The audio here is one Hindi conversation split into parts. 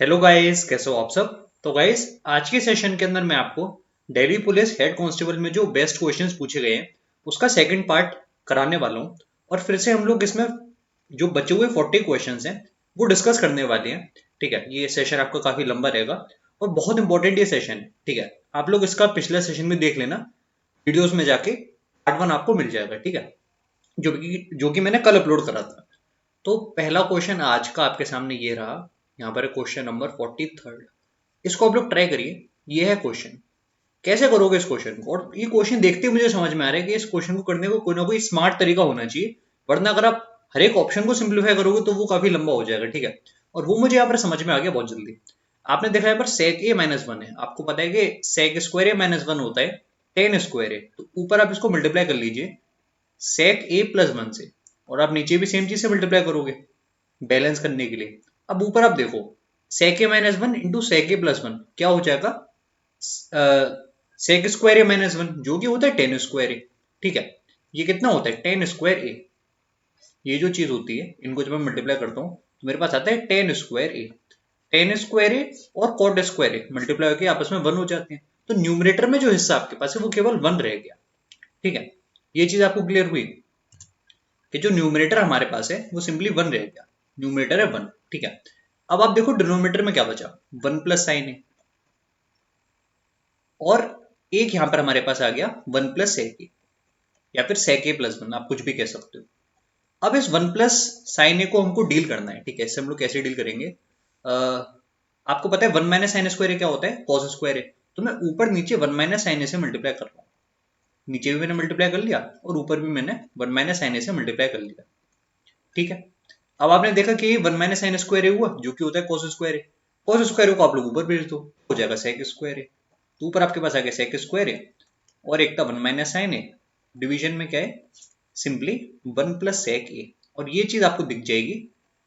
हेलो गाइस, कैसे हो आप सब। तो गाइस, आज के सेशन के अंदर मैं आपको दिल्ली पुलिस हेड कांस्टेबल में जो बेस्ट क्वेश्चंस पूछे गए हैं उसका सेकंड पार्ट कराने वाला हूं। और फिर से हम लोग इसमें जो बचे हुए 40 क्वेश्चंस हैं वो डिस्कस करने वाले हैं। ठीक है, ये सेशन आपका काफी लंबा रहेगा और बहुत इंपॉर्टेंट ये सेशन है। ठीक है, आप लोग इसका पिछला सेशन में देख लेना, वीडियोस में जाके पार्ट 1 आपको मिल जाएगा। ठीक है, जो कि मैंने कल अपलोड करा था। तो पहला क्वेश्चन आज का आपके सामने ये रहा। यहाँ पर है क्वेश्चन नंबर 43। इसको आप लोग ट्राई करिए। ये है क्वेश्चन, कैसे करोगे इस क्वेश्चन को। और ये क्वेश्चन देखते ही मुझे समझ में आ रहा है कि इस क्वेश्चन को करने को कोई ना कोई स्मार्ट तरीका होना चाहिए, वरना अगर आप हर एक ऑप्शन को सिंप्लीफाई करोगे तो वो काफी लंबा हो जाएगा। ठीक है, और वो मुझे यहाँ पर समझ में आ गया बहुत जल्दी। आपने देखा यहाँ पर सेक ए माइनस वन है, आपको पता है कि सेक स्क्वायर ए माइनस वन होता है टेन स्क्वायर ए। तो ऊपर आप इसको मल्टीप्लाई कर लीजिए सेक ए प्लस वन से, और आप नीचे भी सेम चीज से मल्टीप्लाई करोगे बैलेंस करने के लिए। अब ऊपर आप देखो, सेक ए माइनस वन इंटू सेक ए प्लस वन क्या हो जाएगा, सेक स्क्वायर ए माइनस वन जो कि होता है टेन स्क्वायर ए। ठीक है, ये कितना होता है टेन स्क्वायर ए। ये जो चीज होती है इनको जब मैं मल्टीप्लाई करता हूँ तो मेरे पास आता है टेन स्क्वायर ए। टेन स्क्वायर ए और कॉट स्क्वायर ए मल्टीप्लाई होकर आपस में वन हो जाते हैं। तो न्यूमरेटर में जो हिस्सा आपके पास है वो केवल वन रह गया। ठीक है, ये चीज आपको क्लियर हुई कि जो न्यूमरेटर हमारे पास है वो सिंपली वन रह गया। न्यूमरेटर है वन। ठीक है, अब आप देखो डिनोमिनेटर में क्या बचा, वन प्लस साइन है, और एक यहां पर हमारे पास आ गया वन प्लस सेक ए, या फिर सेक ए प्लस वन, आप कुछ भी कह सकते हो। अब इस वन प्लस साइन ए को हमको डील करना है। ठीक है, इससे हम लोग कैसे डील करेंगे, आपको पता है वन माइनस साइन स्क्वायर क्या होता है, कॉस स्क्वायर है। तो मैं ऊपर नीचे वन माइनस साइन ए से मल्टीप्लाई कर रहा हूँ। नीचे भी मैंने मल्टीप्लाई कर लिया और ऊपर भी मैंने वन माइनस साइन ए से मल्टीप्लाई कर लिया। ठीक है, अब आपने देखा कि वन माइनस साइन स्क्वायर हुआ जो कि होता है कॉस स्क्वायर है। कॉस स्क्वायर को आप लोग ऊपर भेज दो, हो जाएगा सेक स्क्वायर है। तो ऊपर आपके पास आ गया सेक स्क्वायर है और एक था वन माइनस साइन है। डिवीजन में क्या है, सिंपली वन प्लस सेक ए। और ये चीज आपको दिख जाएगी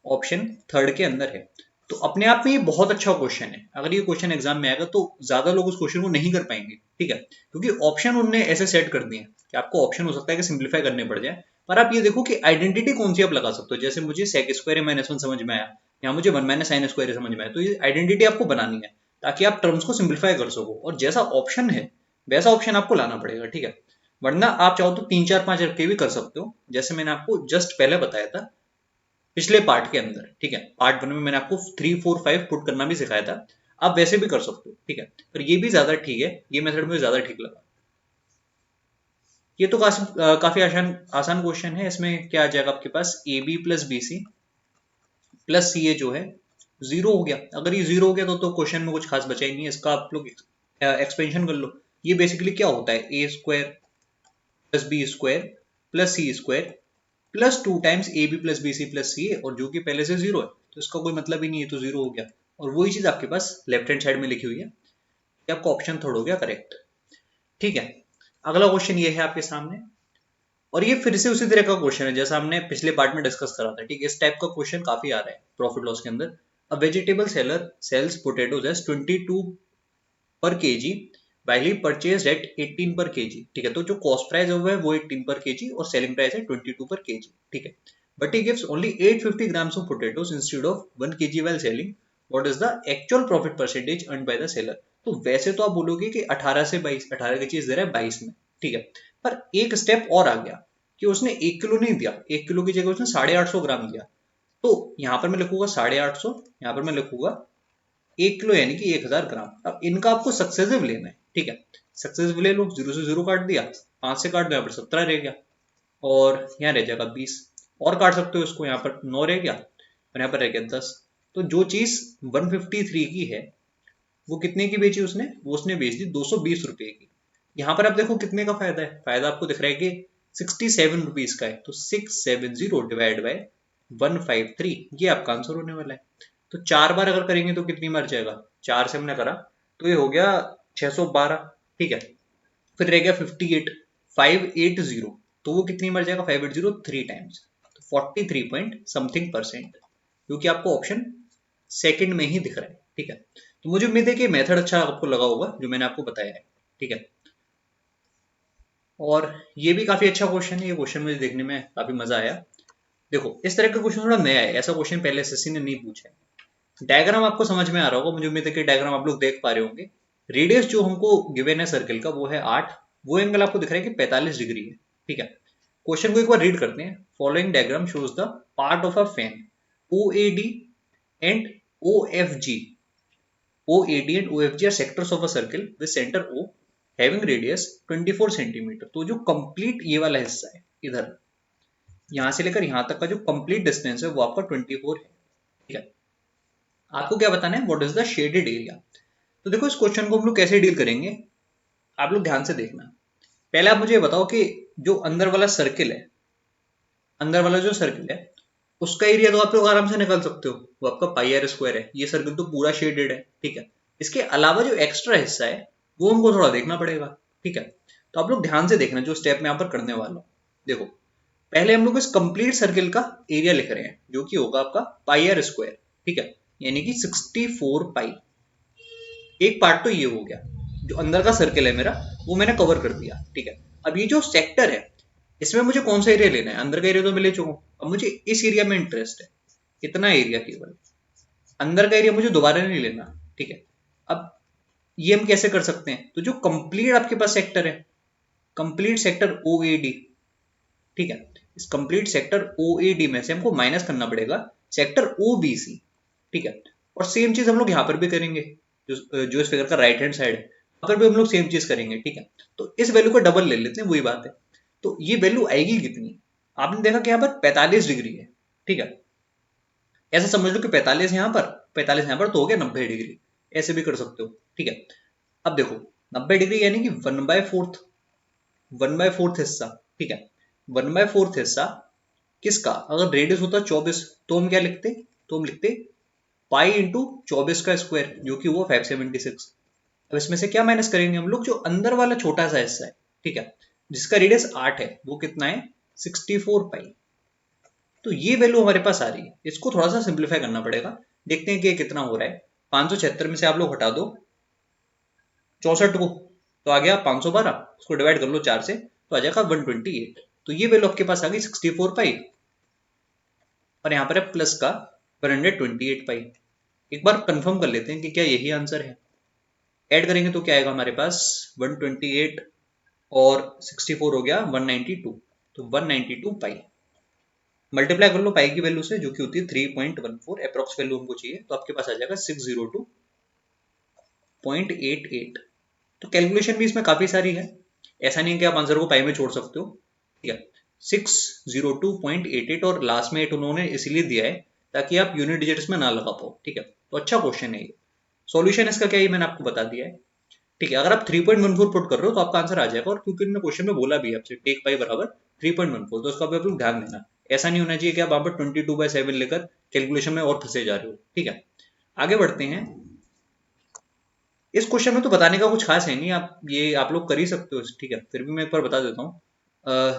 ऑप्शन थर्ड के अंदर है। तो अपने आप में ये बहुत अच्छा क्वेश्चन है। अगर ये क्वेश्चन एग्जाम में आएगा तो ज्यादा लोग उस क्वेश्चन को नहीं कर पाएंगे। ठीक है, क्योंकि ऑप्शन उनने ऐसे सेट कर दिए हैं कि आपको ऑप्शन हो सकता है कि सिंप्लीफाई करने पड़ जाए, पर आप ये देखो कि आइडेंटिटी कौन सी आप लगा सकते हो। जैसे मुझे सेक स्क्वायर माइनस वन समझ में आया, या मुझे वन माइनस साइन स्क्वायर समझ में आया, तो ये आइडेंटिटी आपको बनानी है ताकि आप टर्म्स को सिंप्लीफाई कर सको। और जैसा ऑप्शन है वैसा ऑप्शन आपको लाना पड़ेगा। ठीक है, वरना आप चाहो तो तीन चार पांच रख के भी कर सकते हो, जैसे मैंने आपको जस्ट पहले बताया था पिछले पार्ट के अंदर। ठीक है, पार्ट वन में मैंने आपको थ्री फोर फाइव पुट करना भी सिखाया था। आप वैसे भी कर सकते हो। ठीक है, पर ये भी ज्यादा ठीक है, ये मेथड मुझे ज्यादा ठीक लगा। ये तो काफी आसान आसान क्वेश्चन है। इसमें क्या आ जाएगा आपके पास, A B plus B C plus C A जो है जीरो हो गया। अगर ये जीरो हो गया तो क्वेश्चन में कुछ खास बचा ही नहीं है। इसका आप लोग एक्सपेंशन कर लो। ये बेसिकली क्या होता है, A square plus B square plus C square plus two times A B plus B C plus C A, और जो कि पहले से जीरो है तो इसका कोई मतलब ही नहीं है, तो जीरो हो गया। और वही चीज आपके पास लेफ्ट हैंड साइड में लिखी हुई है, कि आपका ऑप्शन थर्ड हो गया करेक्ट। ठीक है, अगला क्वेश्चन ये है आपके सामने, और ये फिर से उसी तरह का क्वेश्चन है जैसा हमने पिछले पार्ट में डिस्कस करा था। ठीक है, इस टाइप का क्वेश्चन काफी आ रहा है प्रॉफिट लॉस के अंदर। A vegetable seller sells potatoes as 22 पर kg while he purchased at 18 पर केजी। ठीक है, तो जो कॉस्ट प्राइस है वो 18 पर केजी और सेलिंग प्राइस है 22 पर केजी। ठीक है, but he gives only 850 grams of potatoes instead of 1 kg while selling, what is the actual profit percentage earned by the seller। तो वैसे तो आप बोलोगे कि 18 से 22, 18 की चीज दे रहा है 22 में। ठीक है, पर एक स्टेप और आ गया कि उसने 1 किलो नहीं दिया, 1 किलो की जगह उसने 850 ग्राम दिया। तो यहां पर मैं लिखूंगा 850, यहां पर मैं लिखूंगा 1 किलो यानी कि 1000 ग्राम। अब इनका आपको सक्सेसिव लेना है। ठीक है, सक्सेसिव ले लो, जीरो से जीरो काट दिया, 5 से काट दो, यहाँ पर 17 रह गया, और यहाँ रह जाएगा 20। और काट सकते हो इसको, यहाँ पर 9 रह गया और यहाँ पर रह गया 10। तो जो चीज 153 की है वो कितने की बेची उसने, वो उसने बेच दी 220 रुपए की। यहाँ पर आप देखो कितने का फायदा है, फायदा आपको दिख रहा है कि 67 रुपीज का है। तो 670 डिवाइड बाय 153, ये आपका आंसर होने वाला है। तो 4 बार अगर करेंगे तो कितनी बार जाएगा, 4 से हमने करा तो ये हो गया 612। ठीक है, फिर रह गया 58, 580, तो वो कितनी बार जाएगा 580 थ्री टाइम्स, तो 43 पॉइंट समथिंग परसेंट, क्योंकि आपको ऑप्शन सेकंड में ही दिख रहा है। ठीक है, तो मुझे उम्मीद है कि मेथड अच्छा आपको लगा होगा जो मैंने आपको बताया है। ठीक है, और ये भी काफी अच्छा क्वेश्चन है। ये क्वेश्चन मुझे देखने में काफी मजा आया। देखो, इस तरह का क्वेश्चन थोड़ा नया है, ऐसा क्वेश्चन पहले एसएससी ने नहीं पूछा है। डायग्राम आपको समझ में आ रहा होगा, मुझे उम्मीद है कि डायग्राम आप लोग देख पा रहे होंगे। रेडियस जो हमको गिवन है सर्किल का वो है 8, वो एंगल आपको दिख रहा है कि 45 डिग्री है। ठीक है, क्वेश्चन को एक बार रीड करते हैं। Following diagram shows the part of a fan OAD and OFG। OAD and OFG are sectors of a circle with center O having radius 24 centimetre. तो जो कंप्लीट ये वाला हिस्सा है, इधर यहां से लेकर यहां तक का जो कंप्लीट डिस्टेंस है वो आपका 24 है। ठीक है, आपको क्या बताना है, what is the shaded area. तो देखो इस क्वेश्चन को हम लोग कैसे डील करेंगे, आप लोग ध्यान से देखना। पहले आप मुझे ये बताओ कि जो अंदर वाला सर्किल है, अंदर वाला जो सर्किल है उसका एरिया तो आप लोग आराम से निकाल सकते हो, वो आपका पाई आर स्क्वायर है। ये सर्किल तो पूरा शेडेड है। ठीक है, इसके अलावा जो एक्स्ट्रा हिस्सा है वो हमको थोड़ा देखना पड़ेगा। ठीक है, तो आप लोग ध्यान से देखना जो स्टेप मैं यहाँ पर करने वाला हूँ। देखो पहले हम लोग इस कंप्लीट सर्किल का एरिया लिख रहे हैं जो कि होगा आपका पाई आर स्क्वायर। ठीक है, यानी कि 64 पाई। एक पार्ट तो ये हो गया, जो अंदर का सर्किल है मेरा वो मैंने कवर कर दिया। ठीक है, अब ये जो सेक्टर है इसमें मुझे कौन सा एरिया लेना है, अंदर का एरिया तो मैं ले चुका हूं, अब मुझे इस एरिया में इंटरेस्ट है, इतना एरिया केवल, अंदर का एरिया मुझे दोबारा नहीं लेना। ठीक है, अब ये हम कैसे कर सकते हैं, तो जो कंप्लीट आपके पास सेक्टर है, कंप्लीट सेक्टर OAD, ठीक है, इस कंप्लीट सेक्टर OAD में से हमको माइनस करना पड़ेगा सेक्टर OBC। ठीक है, और सेम चीज हम लोग यहाँ पर भी करेंगे, जो इस फिगर का राइट हैंड साइड है वहां पर भी हम लोग सेम चीज करेंगे। ठीक है, तो इस वैल्यू को डबल ले लेते हैं, वही बात है। तो ये वैल्यू आएगी कितनी, आपने देखा कि यहाँ पर 45 डिग्री है। ठीक है, ऐसा समझ लो कि 45 यहाँ पर, 45 यहाँ पर, तो हो गया 90 डिग्री। ऐसे भी कर सकते हो। ठीक है, अब देखो 90 डिग्री यानी कि 1/4, 1/4 हिस्सा। ठीक है, 1/4 हिस्सा किसका, अगर रेडियस होता 24 तो हम क्या लिखते, तो हम लिखते पाई इंटू 24 का स्क्वायर, जो कि वो 576। अब इसमें से क्या माइनस करेंगे हम लोग, जो अंदर वाला छोटा सा हिस्सा है, ठीक है, जिसका रेडियस 8 है, वो कितना है 64 पाई। तो ये वैल्यू हमारे पास आ रही है, इसको थोड़ा सा सिंप्लीफाई करना पड़ेगा। देखते हैं कि ये कितना हो रहा है। 576 में से आप लोग हटा दो 64 को, तो आ गया 512, उसको डिवाइड कर लो 4 से तो आ जाएगा 128। तो ये वैल्यू आपके पास आ गई 64 पाई, और यहाँ पर है प्लस का 128 पाई। एक बार कंफर्म कर लेते हैं कि क्या यही आंसर है। ऐड करेंगे तो क्या आएगा हमारे पास, 128 और 64 हो गया 192, तो 192 पाई। मल्टीप्लाई कर लो पाई की वैल्यू से, जो कि होती है 3.14, अप्रॉक्स वैल्यू हमको चाहिए, तो आपके पास आ जाएगा 602.88। तो कैलकुलेशन भी इसमें काफी सारी है, ऐसा नहीं है कि आप आंसर को पाई में छोड़ सकते हो। ठीक है, 602.88, और लास्ट में 8 उन्होंने इसलिए दिया है ताकि आप यूनिट डिजिट्स में ना लगा पाओ। ठीक है, तो अच्छा क्वेश्चन है ये। सॉल्यूशन इसका क्या है मैंने आपको बता दिया है। ठीक है, अगर आप 3.14 पुट कर रहे हो तो आपका आंसर आ जाएगा, और क्योंकि इन्होंने क्वेश्चन में बोला भी है आपसे टेक पाई बराबर 3.14, तो उसका भी आप लोग ध्यान देना। ऐसा नहीं होना चाहिए कि आप वहां पर 22/7 लेकर कैलकुलेशन में और फंसे जा रहे हो। ठीक है, आगे बढ़ते हैं। इस क्वेश्चन में तो बताने का कुछ खास है नहीं, आप ये आप लोग कर ही सकते हो। ठीक है, फिर भी मैं एक बार बता देता हूँ।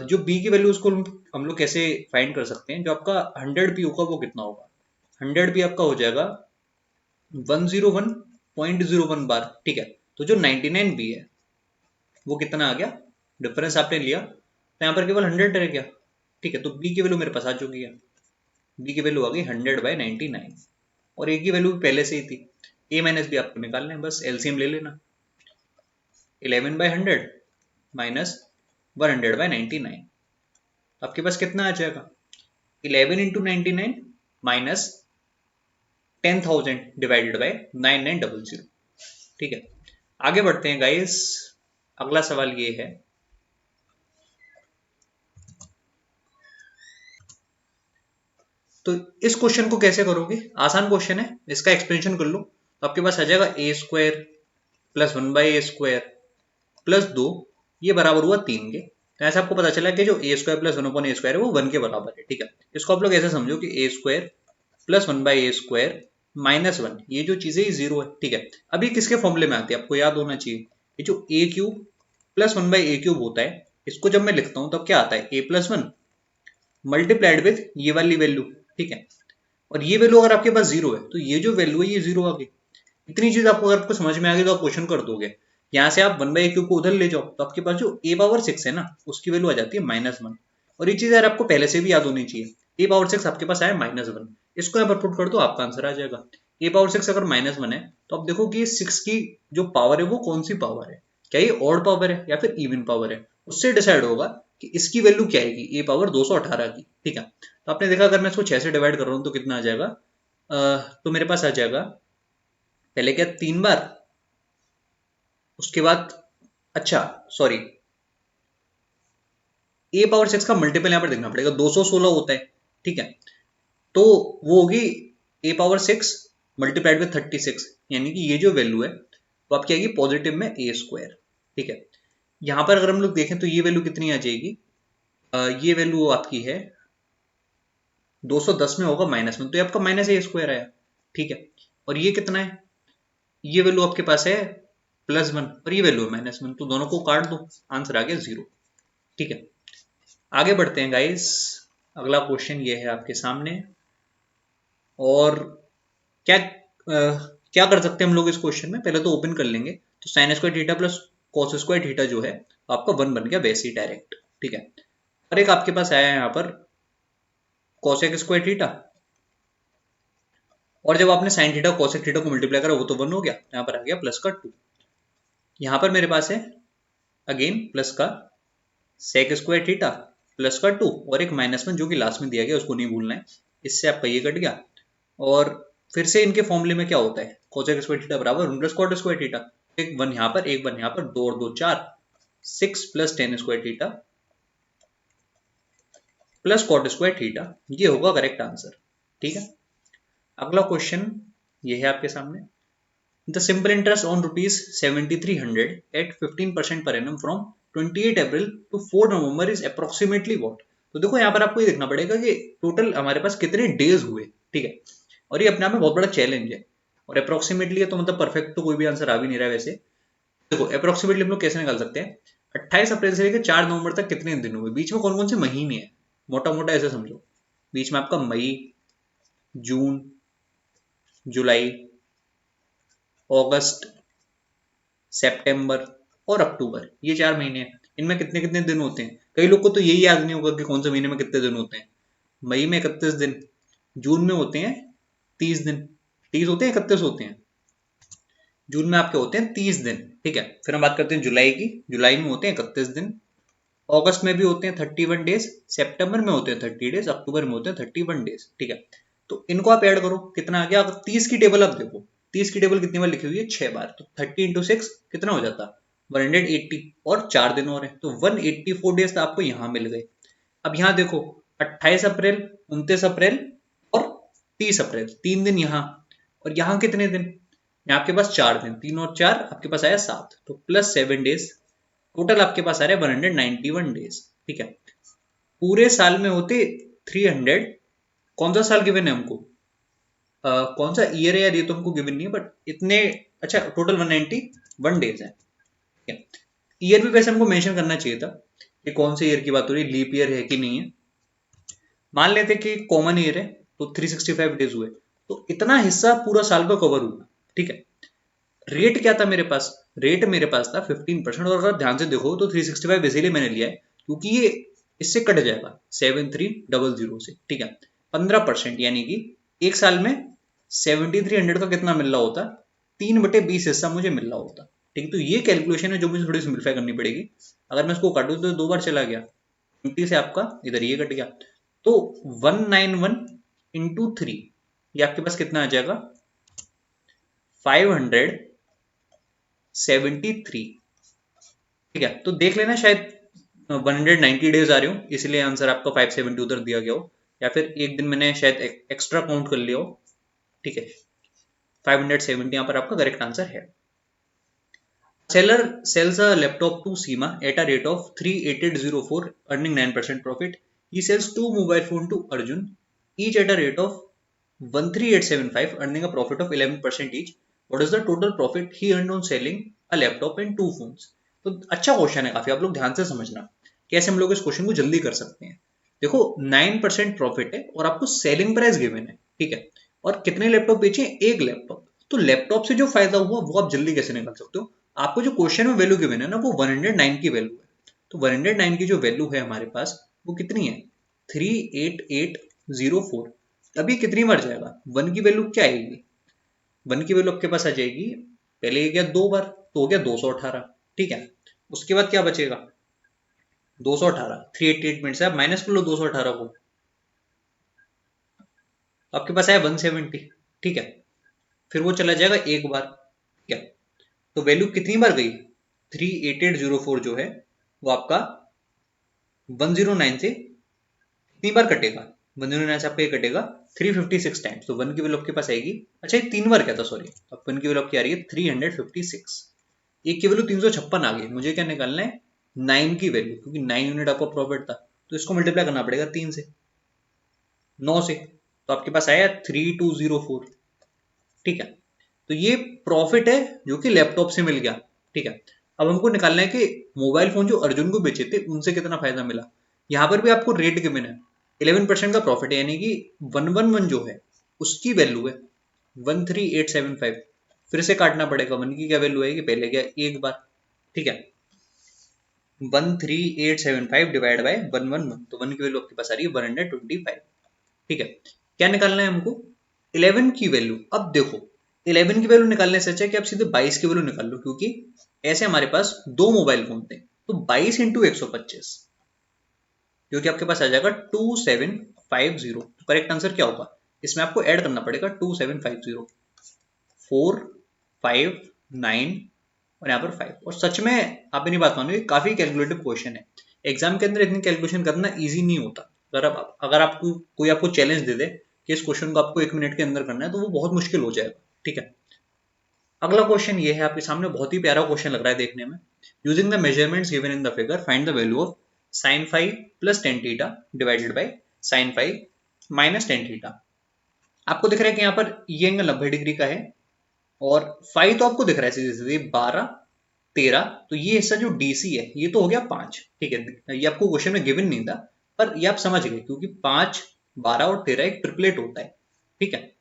जो बी की वैल्यू उसको हम लोग कैसे फाइंड कर सकते हैं। जो आपका 100 पी होगा वो कितना होगा, 100 पी आपका हो जाएगा 101.01 बार। ठीक है, तो जो 99 बी है वो कितना आ गया, डिफरेंस आपने लिया तो यहाँ पर केवल 100 रह गया। ठीक है, तो बी की वैल्यू मेरे पास आ चुकी है, बी की वैल्यू आ गई 100/99, और ए की वैल्यू भी पहले से ही थी। ए माइनस बी आपको निकालना है, बस एलसीएम ले लेना। 11/100 माइनस 100/99, आपके पास कितना आ जाएगा, 11 इंटू 99 माइनस 10,000 डिवाइडेड बाई 9900। ठीक है, आगे बढ़ते हैं गाइस। अगला सवाल ये है, तो इस क्वेश्चन को कैसे करोगे, आसान क्वेश्चन है, इसका एक्सपेंशन कर लो तो आपके पास आ जाएगा a² प्लस 1/a² प्लस 2, ये बराबर हुआ 3 के। तो ऐसा आपको पता चला कि जो a² प्लस 1/a² है वो 1 के बराबर है। ठीक है, इसको आप लोग ऐसे समझो कि a² प्लस 1/a² माइनस 1, ये जो चीजें 0 है। ठीक है, अभी किसके फॉर्मूले में आती है आपको याद होना चाहिए, ये जो a³ प्लस 1/a³ होता है, इसको जब मैं लिखता हूं तब क्या आता है, a+1 मल्टीप्लाइड विथ ये वाली वैल्यू। ठीक है, और ये वैल्यू अगर आपके पास 0 है तो ये जो वैल्यू है ये 0 आ गई। इतनी चीज आपको अगर आपको समझ में आ गई तो आप क्वेश्चन कर दोगे। यहाँ से आप 1/a³ को उधर ले जाओ तो आपके पास जो a⁻6 है ना उसकी वैल्यू आ जाती है -1, और ये चीज यार आपको पहले से भी याद होनी चाहिए। a⁻6 आपके पास आया -1, इसको यहाँ पर पुट कर दो आपका आंसर आ जाएगा। ए पावर 6 अगर -1 है तो आप देखो कि ये 6 की जो पावर है वो कौन सी पावर है, क्या ये ऑड पावर है या फिर इवन पावर है, उससे डिसाइड होगा कि इसकी वैल्यू क्या आएगी, ए पावर 218 की। ठीक है, तो आपने देखा अगर मैं इसको 6 से डिवाइड कर रहा हूँ तो कितना आ जाएगा, तो मेरे पास आ जाएगा पहले क्या 3 बार, उसके बाद अच्छा सॉरी ए पावर 6 का मल्टीपल यहाँ पर देखना पड़ेगा, 216 होता है। ठीक है, तो वो होगी ए पावर 6 मल्टीप्लाइड विथ 36, यानी कि ये जो वैल्यू है वो आपकी आएगी पॉजिटिव में ए स्क्वायर। ठीक है, यहाँ पर अगर हम लोग देखें तो ये वैल्यू कितनी आ जाएगी, ये वैल्यू आपकी है 210 में होगा माइनस में, तो ये आपका माइनस ए स्क्वायर आया। ठीक है, और ये कितना है, ये वैल्यू आपके पास है +1 और ये वैल्यू है -1, तो दोनों को काट दो, आंसर आ गया 0। ठीक है, आगे बढ़ते हैं गाइस, अगला क्वेश्चन ये है आपके सामने। और क्या क्या कर सकते हैं हम लोग इस क्वेश्चन में, पहले तो ओपन कर लेंगे, तो sine square theta plus cos square theta जो है आपका 1 बन गया वैसे ही डायरेक्ट। ठीक है, और एक आपके पास आया है यहाँ पर कॉसेक स्क्वायर थीटा, और जब आपने साइन थीटा कॉसेक थीटा को मल्टीप्लाई करा वो तो 1 हो गया, यहाँ पर आ गया प्लस का 2। यहाँ पर मेरे पास है अगेन प्लस का सेक स्क्वायर थीटा प्लस का 2 और एक -1 जो कि लास्ट में दिया गया, उसको नहीं भूलना है, इससे आपका ये कट गया। और फिर से इनके फॉर्मूले में क्या होता है, कोसेक स्क्वायर थीटा बराबर 1 प्लस कॉट स्क्वायर थीटा, एक 1 यहाँ पर एक 1 यहाँ पर, 2 और 2 4, 6 plus ten square theta plus cot square theta, ये होगा करेक्ट आंसर। ठीक है, अगला क्वेश्चन ये है आपके सामने, the simple interest on ₹7300 at 15% per annum from 28 April to 4 November is approximately what. तो देखो यहाँ पर आपको ये देखना पड़ेगा कि टोटल हमारे पास कितने डेज हुए। ठीक है, और ये अपने आप में बहुत बड़ा चैलेंज है, और अप्रोक्सीमेटली है तो मतलब परफेक्ट तो कोई भी आंसर आ भी नहीं रहा है वैसे। देखो अप्रोक्सीमेटली हम लोग कैसे निकाल सकते हैं, 28 अप्रैल से लेकर 4 नवंबर तक कितने दिन हुए, बीच में कौन कौन से महीने हैं, मोटा मोटा ऐसे समझो, बीच में आपका मई, जून, जुलाई, अगस्त, सितंबर और अक्टूबर, ये 4 महीने हैं। इनमें कितने कितने दिन होते हैं, कई लोग को तो यही याद नहीं होगा कि कौन से महीने में कितने दिन होते हैं। मई में 31 दिन, जून में होते हैं 30 दिन, 30 होते हैं 31 होते हैं, जून में आपके होते हैं 30 दिन। ठीक है, फिर हम बात करते हैं जुलाई की, जुलाई में होते हैं 31 दिन, अगस्त में भी होते हैं 31 डेज, सितंबर में होते हैं 30 डेज, अक्टूबर में होते हैं 31 डेज। ठीक है, तो इनको आप ऐड करो कितना आ गया, अगर 30 की टेबल आप देखो, 30 की टेबल कितनी बार लिखी हुई है, 6 बार, तो 30 इंटू 6 कितना हो जाता, 180, और 4 दिन और है तो 184 डेज तो आपको यहाँ मिल गए। अब यहाँ देखो 28 अप्रैल, 29 अप्रैल और 30 अप्रैल, 3 दिन यहाँ, और यहाँ कितने दिन, यहाँ आपके पास 4 दिन, 3 और 4 आपके पास आया 7, तो प्लस 7 डेज, टोटल आपके पास आ रहा है 191 डेज। ठीक है, पूरे साल में होते 300, कौन सा साल गिवन है हमको, कौन सा ईयर है यार, ये तो हमको गिवन नहीं है, बट इतने, अच्छा टोटल 191 डेज है। ठीक है, ईयर भी वैसे हमको मेंशन करना चाहिए था कि कौन से ईयर की बात हो रही है, लीप ईयर है कि नहीं है। मान लेते कि कॉमन ईयर है तो 365 डेज हुए, तो इतना हिस्सा पूरा साल का कवर हुआ। ठीक है, रेट क्या था मेरे पास, रेट मेरे पास था 15%, और अगर ध्यान से देखो तो 365 इसीलिए मैंने लिया है क्योंकि ये इससे कट जाएगा 7300 से। ठीक है, 15%, यानी कि एक साल में 7300 का कितना मिल रहा होता, 3/20 हिस्सा मुझे मिल रहा होता। ठीक है, तो ये कैलकुलेशन है जो मुझे थोड़ी सिंप्लीफाई करनी पड़ेगी। अगर मैं इसको काटूं तो 2 बार चला गया, 20 से आपका इधर ये कट गया, तो 191 इंटू 3, ये आपके पास कितना आ जाएगा, 573। ठीक है, तो देख लेना शायद 190 डेज आ रहे हो इसलिए आंसर आपका 570 उधर दिया गया हो, या फिर एक दिन मैंने शायद एक्स्ट्रा काउंट कर लिया हो। ठीक है, 570 यहाँ पर आपका करेक्ट आंसर है। Seller sells a laptop to Seema at a rate of 38804, earning 9% profit. He sells 2 mobile phone to Arjun, each at a rate of 13875, earning a profit of 11% each. What is the total profit he earned on selling a laptop and 2 phones? तो अच्छा क्वेश्चन है काफी, आप लोग ध्यान से समझना कैसे हम लोग इस क्वेश्चन को जल्दी कर सकते हैं। देखो 9% प्रॉफिट है और आपको सेलिंग प्राइस गिवन है। ठीक है, और कितने लैपटॉप बेचे, एक लैपटॉप, तो लैपटॉप से जो फायदा हुआ वो आप जल्दी कैसे निकाल सकते हो, आपको जो क्वेश्चन में वैल्यू गिवन है ना वो 109 की वैल्यू है, तो 109 की जो वैल्यू है हमारे पास वो कितनी है, 38804। अब ये कितनी बार जाएगा, 1 की वैल्यू क्या आएगी, 1 की वैल्यू आपके पास आ जाएगी, पहले ये गया 2 बार तो हो गया 218, ठीक है। उसके बाद क्या बचेगा 218, 388 मिनट से आप माइनस कर लो 218 को, तो आपके पास आया 170, ठीक है। फिर वो चला जाएगा एक बार, ठीक है। तो वैल्यू कितनी बार गई 38804 जो है वो आपका 109 से कितनी बार कटेगा, 109 से आपका ये कटेगा 356 टाइम्स, तो 1 की वैल्यू आपके पास आएगी, अच्छा ये 3 बार क्या था सॉरी, अब 1 की वैल्यू आपकी आ रही है 356, एक की वैल्यू 356 आ गई, मुझे क्या निकालना है 9 की वैल्यू, क्योंकि 9 यूनिट आपका प्रॉफिट था, तो इसको मल्टीप्लाई करना पड़ेगा 3 से 9 से, तो आपके पास आया 3204, ठीक है। तो ये प्रॉफिट है जो कि लैपटॉप से मिल गया, ठीक है। अब हमको निकालना है कि मोबाइल फोन जो अर्जुन को बेचे थे उनसे कितना फायदा मिला, यहां पर भी आपको रेट गिवन है, 11% का प्रॉफिट है, यानी कि 111 जो है उसकी वैल्यू है 13875, फिर से काटना पड़ेगा, 1 की क्या वैल्यू है कि पहले गया एक बार, ठीक है। 13875 डिवाइड बाय 111, तो 1 की वैल्यू आपके पास आ रही है 125, ठीक है। क्या निकालना है हमको 11 की वैल्यू, अब देखो 11 की वैल्यू निकालने से अच्छा है कि आप सीधे 22 की वैल्यू निकाल लो, क्योंकि ऐसे हमारे पास दो मोबाइल फोन थे, तो 22 इंटू 125 जो कि आपके पास आ जाएगा 2750, तो करेक्ट आंसर क्या होगा, इसमें आपको ऐड करना पड़ेगा 2750, 459 और यहाँ पर 5, और सच में आप मेरी बात मानो ये काफी कैलकुलेटिव क्वेश्चन है, एग्जाम के अंदर इतनी कैलकुलेशन करना इजी नहीं होता, अगर आपको कोई आपको चैलेंज दे दे कि इस क्वेश्चन को आपको 1 मिनट के अंदर करना है तो वो बहुत मुश्किल हो जाएगा, ठीक है। अगला क्वेश्चन ये है आपके सामने, बहुत ही प्यारा क्वेश्चन लग रहा है देखने में, using the measurements given in the figure find the value of sin phi plus tan theta divided by sin phi minus tan theta. आपको दिख रहा है कि यहाँ पर ये एंगल 90 डिग्री का है, और फाई तो आपको दिख रहा है सीधे सीधे 12 13, तो ये हिस्सा जो डीसी है ये तो हो गया 5, ठीक है। ये आपको क्वेश्चन में गिवन नहीं था, पर ये आप समझ गए क्योंकि 5 12 और 13 एक ट्रिपलेट होता है, ठीक है।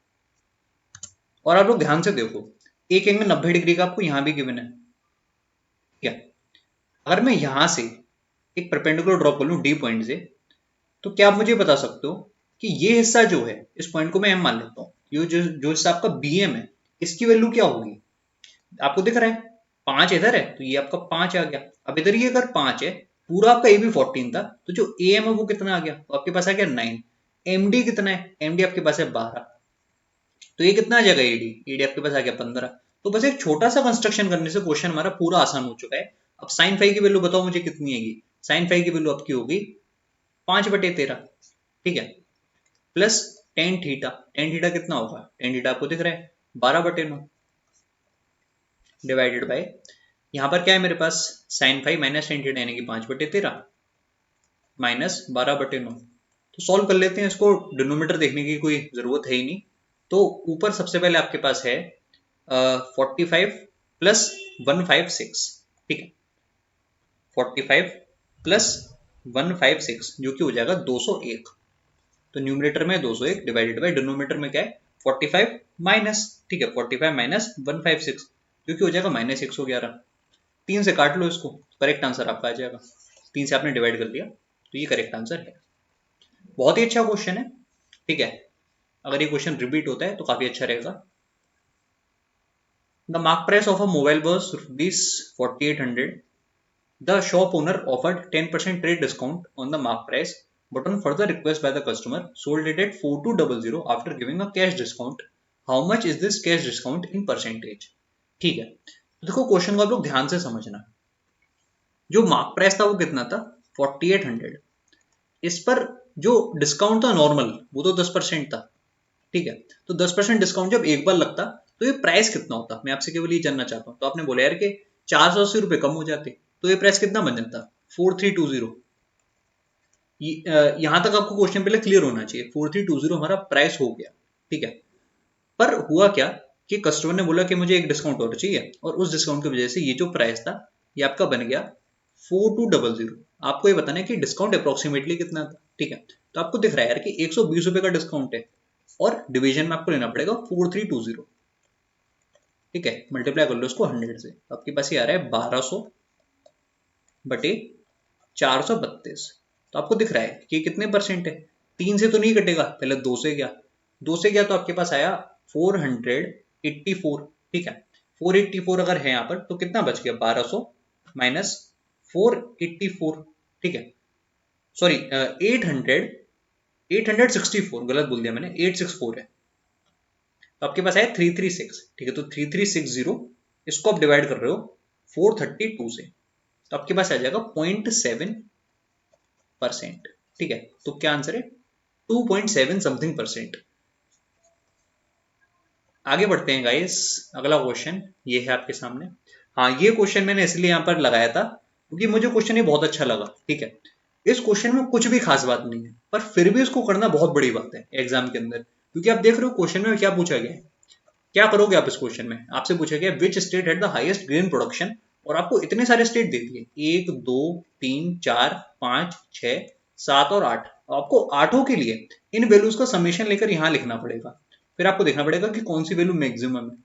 और आप लोग ध्यान से देखो, एक एंगल 90 डिग्री का आपको यहां भी गिवन है, ठीक है। अगर मैं यहां से एक परपेंडिकुलर ड्रॉ कर लूं डी पॉइंट से, तो क्या आप मुझे बता सकते हो कि ये हिस्सा जो है, इस पॉइंट को मैं एम मान लेता हूँ, ये जो हिस्सा आपका बी एम है इसकी वैल्यू क्या होगी, आपको दिख रहा है 5 इधर है तो ये आपका 5 आ गया, अब इधर ये अगर 5 है, पूरा आपका ए भी 14 था, तो जो ए एम है वो कितना आ गया, तो आपके पास आ गया 9, एमडी कितना है, एमडी आपके पास है 12, तो ये कितना आ जाएगा एडी, एडी आपके पास आ गया 15, तो बस एक छोटा सा कंस्ट्रक्शन करने से क्वेश्चन हमारा पूरा आसान हो चुका है। अब साइन फाइव की वैल्यू बताओ मुझे कितनी आएगी, साइन फाइव की वैल्यू आपकी होगी 5/13, ठीक है, plus tan theta, tan theta कितना होगा, टेन थीटा आपको दिख रहा है 12/9 डिवाइडेड बाय, यहां पर क्या है मेरे पास sine five minus ten theta यानी कि 5/13 माइनस 12/9, तो सॉल्व कर लेते हैं इसको, डिनोमीटर देखने की कोई जरूरत है ही नहीं, तो ऊपर सबसे पहले आपके पास है 45 प्लस 156, ठीक है, 45 प्लस 156 जो कि हो जाएगा 201, तो न्यूमरेटर में 201 डिवाइडेड बाय डिनोमीटर में क्या है 45 माइनस, ठीक है, 45 माइनस 156 जो कि हो जाएगा माइनस 111, 3 से काट लो इसको, करेक्ट आंसर आपका आ जाएगा, 3 से आपने डिवाइड कर लिया तो ये करेक्ट आंसर है। बहुत ही अच्छा क्वेश्चन है, ठीक है, अगर ये क्वेश्चन रिपीट होता है तो काफी अच्छा रहेगा। The mark price of a mobile was ₹4800. The shop owner offered 10% trade discount on the mark price, but on further request by the customer, sold it at 4200 after giving a cash discount. How much is this cash discount in percentage? ठीक है, तो देखो क्वेश्चन को आप लोग ध्यान से समझना, जो मार्क प्राइस था वो कितना था 4800, इस पर जो डिस्काउंट था नॉर्मल वो तो 10% था, ठीक है, तो 10% डिस्काउंट जब एक बार लगता तो ये प्राइस कितना होता, मैं आपसे केवल ये जानना चाहता हूँ, तो आपने बोला यार कि 480 रुपए कम हो जाते, तो ये प्राइस कितना बन जाता 4320, यहां तक आपको क्वेश्चन पहले क्लियर होना चाहिए, 4320 हमारा प्राइस हो गया, ठीक है। पर हुआ क्या कि कस्टमर ने बोला कि मुझे एक डिस्काउंट और चाहिए, और उस डिस्काउंट की वजह से ये जो प्राइस था ये आपका बन गया 4200, आपको ये बताना है कि डिस्काउंट अप्रोक्सीमेटली कितना था, ठीक है। तो आपको दिख रहा है यार कि 120 रुपए का डिस्काउंट है, और डिवीजन में आपको लेना पड़ेगा 4320, ठीक है, मल्टीप्लाई कर लो इसको 100 से, तो आपके पास ये आ रहा है 1200/432, तो आपको दिख रहा है कि कितने परसेंट है, 3 से तो नहीं कटेगा, पहले 2 से गया, 2 से गया तो आपके पास आया 480 484, ठीक है। 484 अगर है यहाँ पर तो कितना बच गया, 1200 माइनस 484, ठीक है। सॉरी 864, गलत बोल दिया मैंने, 864 है। तो आपके पास है 336, ठीक है। तो 3360 इसको आप डिवाइड कर रहे हो 432 से, तो आपके पास आ जाएगा 0.7%, ठीक है। तो क्या आंसर है, 2.7 समथिंग परसेंट। आगे बढ़ते हैं गाइस, अगला क्वेश्चन ये है आपके सामने। हाँ, ये क्वेश्चन मैंने इसलिए यहाँ पर लगाया था क्योंकि मुझे क्वेश्चन ये बहुत अच्छा लगा, ठीक है। इस क्वेश्चन में कुछ भी खास बात नहीं है, पर फिर भी इसको करना बहुत बड़ी बात है एग्जाम के अंदर, क्योंकि आप देख रहे हो क्वेश्चन में क्या पूछा गया है। क्या करोगे आप इस क्वेश्चन में, आपसे पूछा गया which state had the highest grain production, और आपको इतने सारे स्टेट दे दिए, 1 2 3 4 5 6 7 और 8। आपको आठों के लिए इन वैल्यूज का समेशन लेकर यहाँ लिखना पड़ेगा, फिर आपको देखना पड़ेगा कि कौन सी वैल्यू मैक्सिमम है।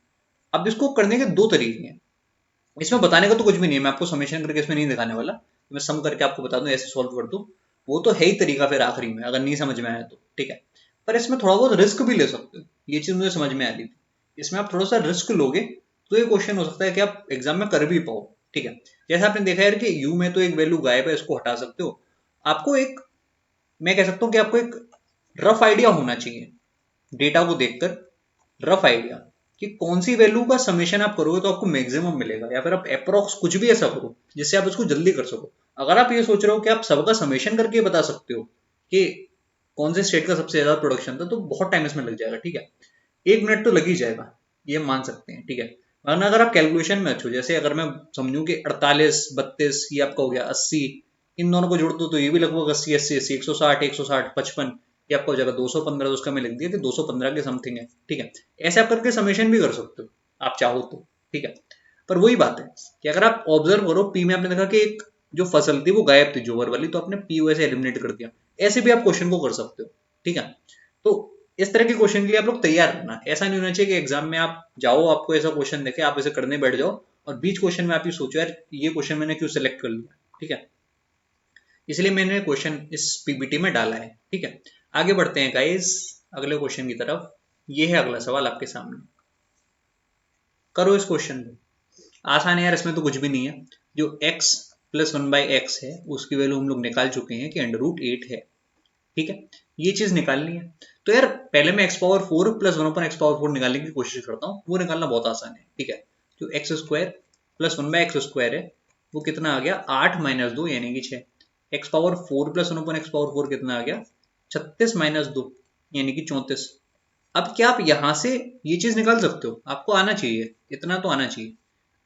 अब इसको करने के दो तरीके हैं, इसमें बताने का तो कुछ भी नहीं है, मैं आपको समेशन करके इसमें नहीं दिखाने वाला, तो मैं सम करके आपको बता दूं ऐसे सॉल्व कर दूं, वो तो है ही तरीका फिर आखिरी में, अगर नहीं समझ में आया तो, ठीक है। पर इसमें थोड़ा बहुत रिस्क भी ले सकते हो, ये चीज मुझे समझ में आ रही थी। इसमें आप थोड़ा सा रिस्क लोगे तो ये क्वेश्चन हो सकता है कि आप एग्जाम में कर भी पाओ, ठीक है। जैसे आपने देखा यार कि यू में तो एक वैल्यू गायब है, इसको हटा सकते हो। आपको एक, मैं कह सकता हूँ कि आपको एक रफ आइडिया होना चाहिए डेटा को देखकर, रफ आइडिया कि कौन सी वैल्यू का समेशन आप करोगे तो आपको मैक्सिमम मिलेगा, या फिर आप अप्रोक्स कुछ भी ऐसा करो जिससे आप उसको जल्दी कर सको। अगर आप ये सोच रहे हो कि आप सबका समेशन करके बता सकते हो कि कौन से स्टेट का सबसे ज्यादा प्रोडक्शन था, तो बहुत टाइम इसमें लग जाएगा, ठीक है। 1 मिनट तो लग ही जाएगा, ये मान सकते हैं, ठीक है। वरना अगर आप कैलकुलेशन में अच्छे हो, जैसे अगर मैं समझूं कि 48 32 ये आपका हो गया 80, इन दोनों को जोड़ दो तो ये भी लगभग 80 80 80 160 160 55, ये आपका हो जाएगा 215, तो उसका मैं लिख दिया कि 215 के समथिंग है, ठीक है। ऐसे आप करके समेशन भी कर सकते हो आप चाहो तो, ठीक है। पर वही बात है कि अगर आप ऑब्जर्व करो, पी में आपने देखा कि एक जो फसल थी वो गायब थी जोवर वाली, तो आपने पी वैसे एलिमिनेट कर दिया। ऐसे भी आप क्वेश्चन को कर सकते हो, ठीक है। तो इस तरह के क्वेश्चन के लिए आप लोग तैयार रहना, ऐसा नहीं होना चाहिए कि एग्जाम में आप जाओ, आपको ऐसा क्वेश्चन देखे आप इसे करने बैठ जाओ और बीच क्वेश्चन में आप ये सोचो यार ये क्वेश्चन मैंने क्यों सिलेक्ट कर लिया, ठीक है। इसलिए मैंने क्वेश्चन इस पीपीटी में डाला है, ठीक है। आगे बढ़ते हैं गाइस अगले क्वेश्चन की तरफ। ये है अगला सवाल आपके सामने, करो इस क्वेश्चन को। आसान है यार, इसमें तो कुछ भी नहीं है। जो x प्लस 1/x है उसकी वैल्यू हम लोग निकाल चुके हैं कि √8 है, ठीक है। ये चीज निकालनी है, तो यार पहले मैं x⁴ प्लस 1/x⁴ निकालने की कोशिश करता हूँ, वो निकालना बहुत आसान है, ठीक है। जो x² प्लस 1/x² है वो कितना आ गया, 8 - 2 यानी कि 6। x⁴ प्लस 1/x⁴ कितना आ गया, 36 - 2 यानी कि 34। अब क्या आप यहां से ये चीज निकाल सकते हो, आपको आना चाहिए, इतना तो आना चाहिए।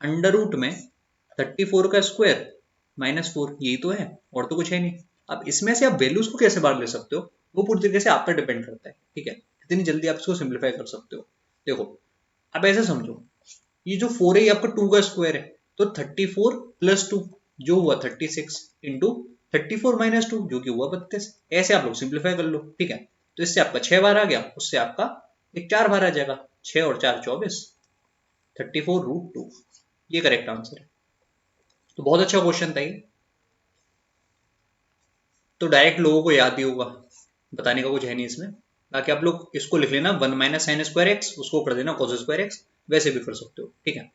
अंडर रूट में 34 का स्क्वायर -4, यही तो है, और तो कुछ है नहीं। अब इसमें से आप वैल्यूज को कैसे बाहर ले सकते हो, वो पूरी तरीके से आप पर डिपेंड करता है, ठीक है। कितनी जल्दी आप इसको सिंप्लीफाई कर सकते हो। देखो अब ऐसे समझो, ये जो 4 है ये आपका 2 का स्क्वायर है, तो 34 + 2 जो हुआ 36 इंटू 34 - 2 जो कि हुआ 32। ऐसे आप लोग सिंप्लीफाई कर लो, ठीक है। तो इससे आपका 6 बार आ गया, उससे आपका एक 4 बार आ जाएगा, 6 और 4 24, 34√2, ये करेक्ट आंसर है। तो बहुत अच्छा क्वेश्चन था ये, तो डायरेक्ट लोगों को याद ही होगा, बताने का कुछ है नहीं इसमें। बाकी आप लोग इसको लिख लेना 1 - sin²x, उसको कर देना cos²x, वैसे भी कर सकते हो, ठीक है।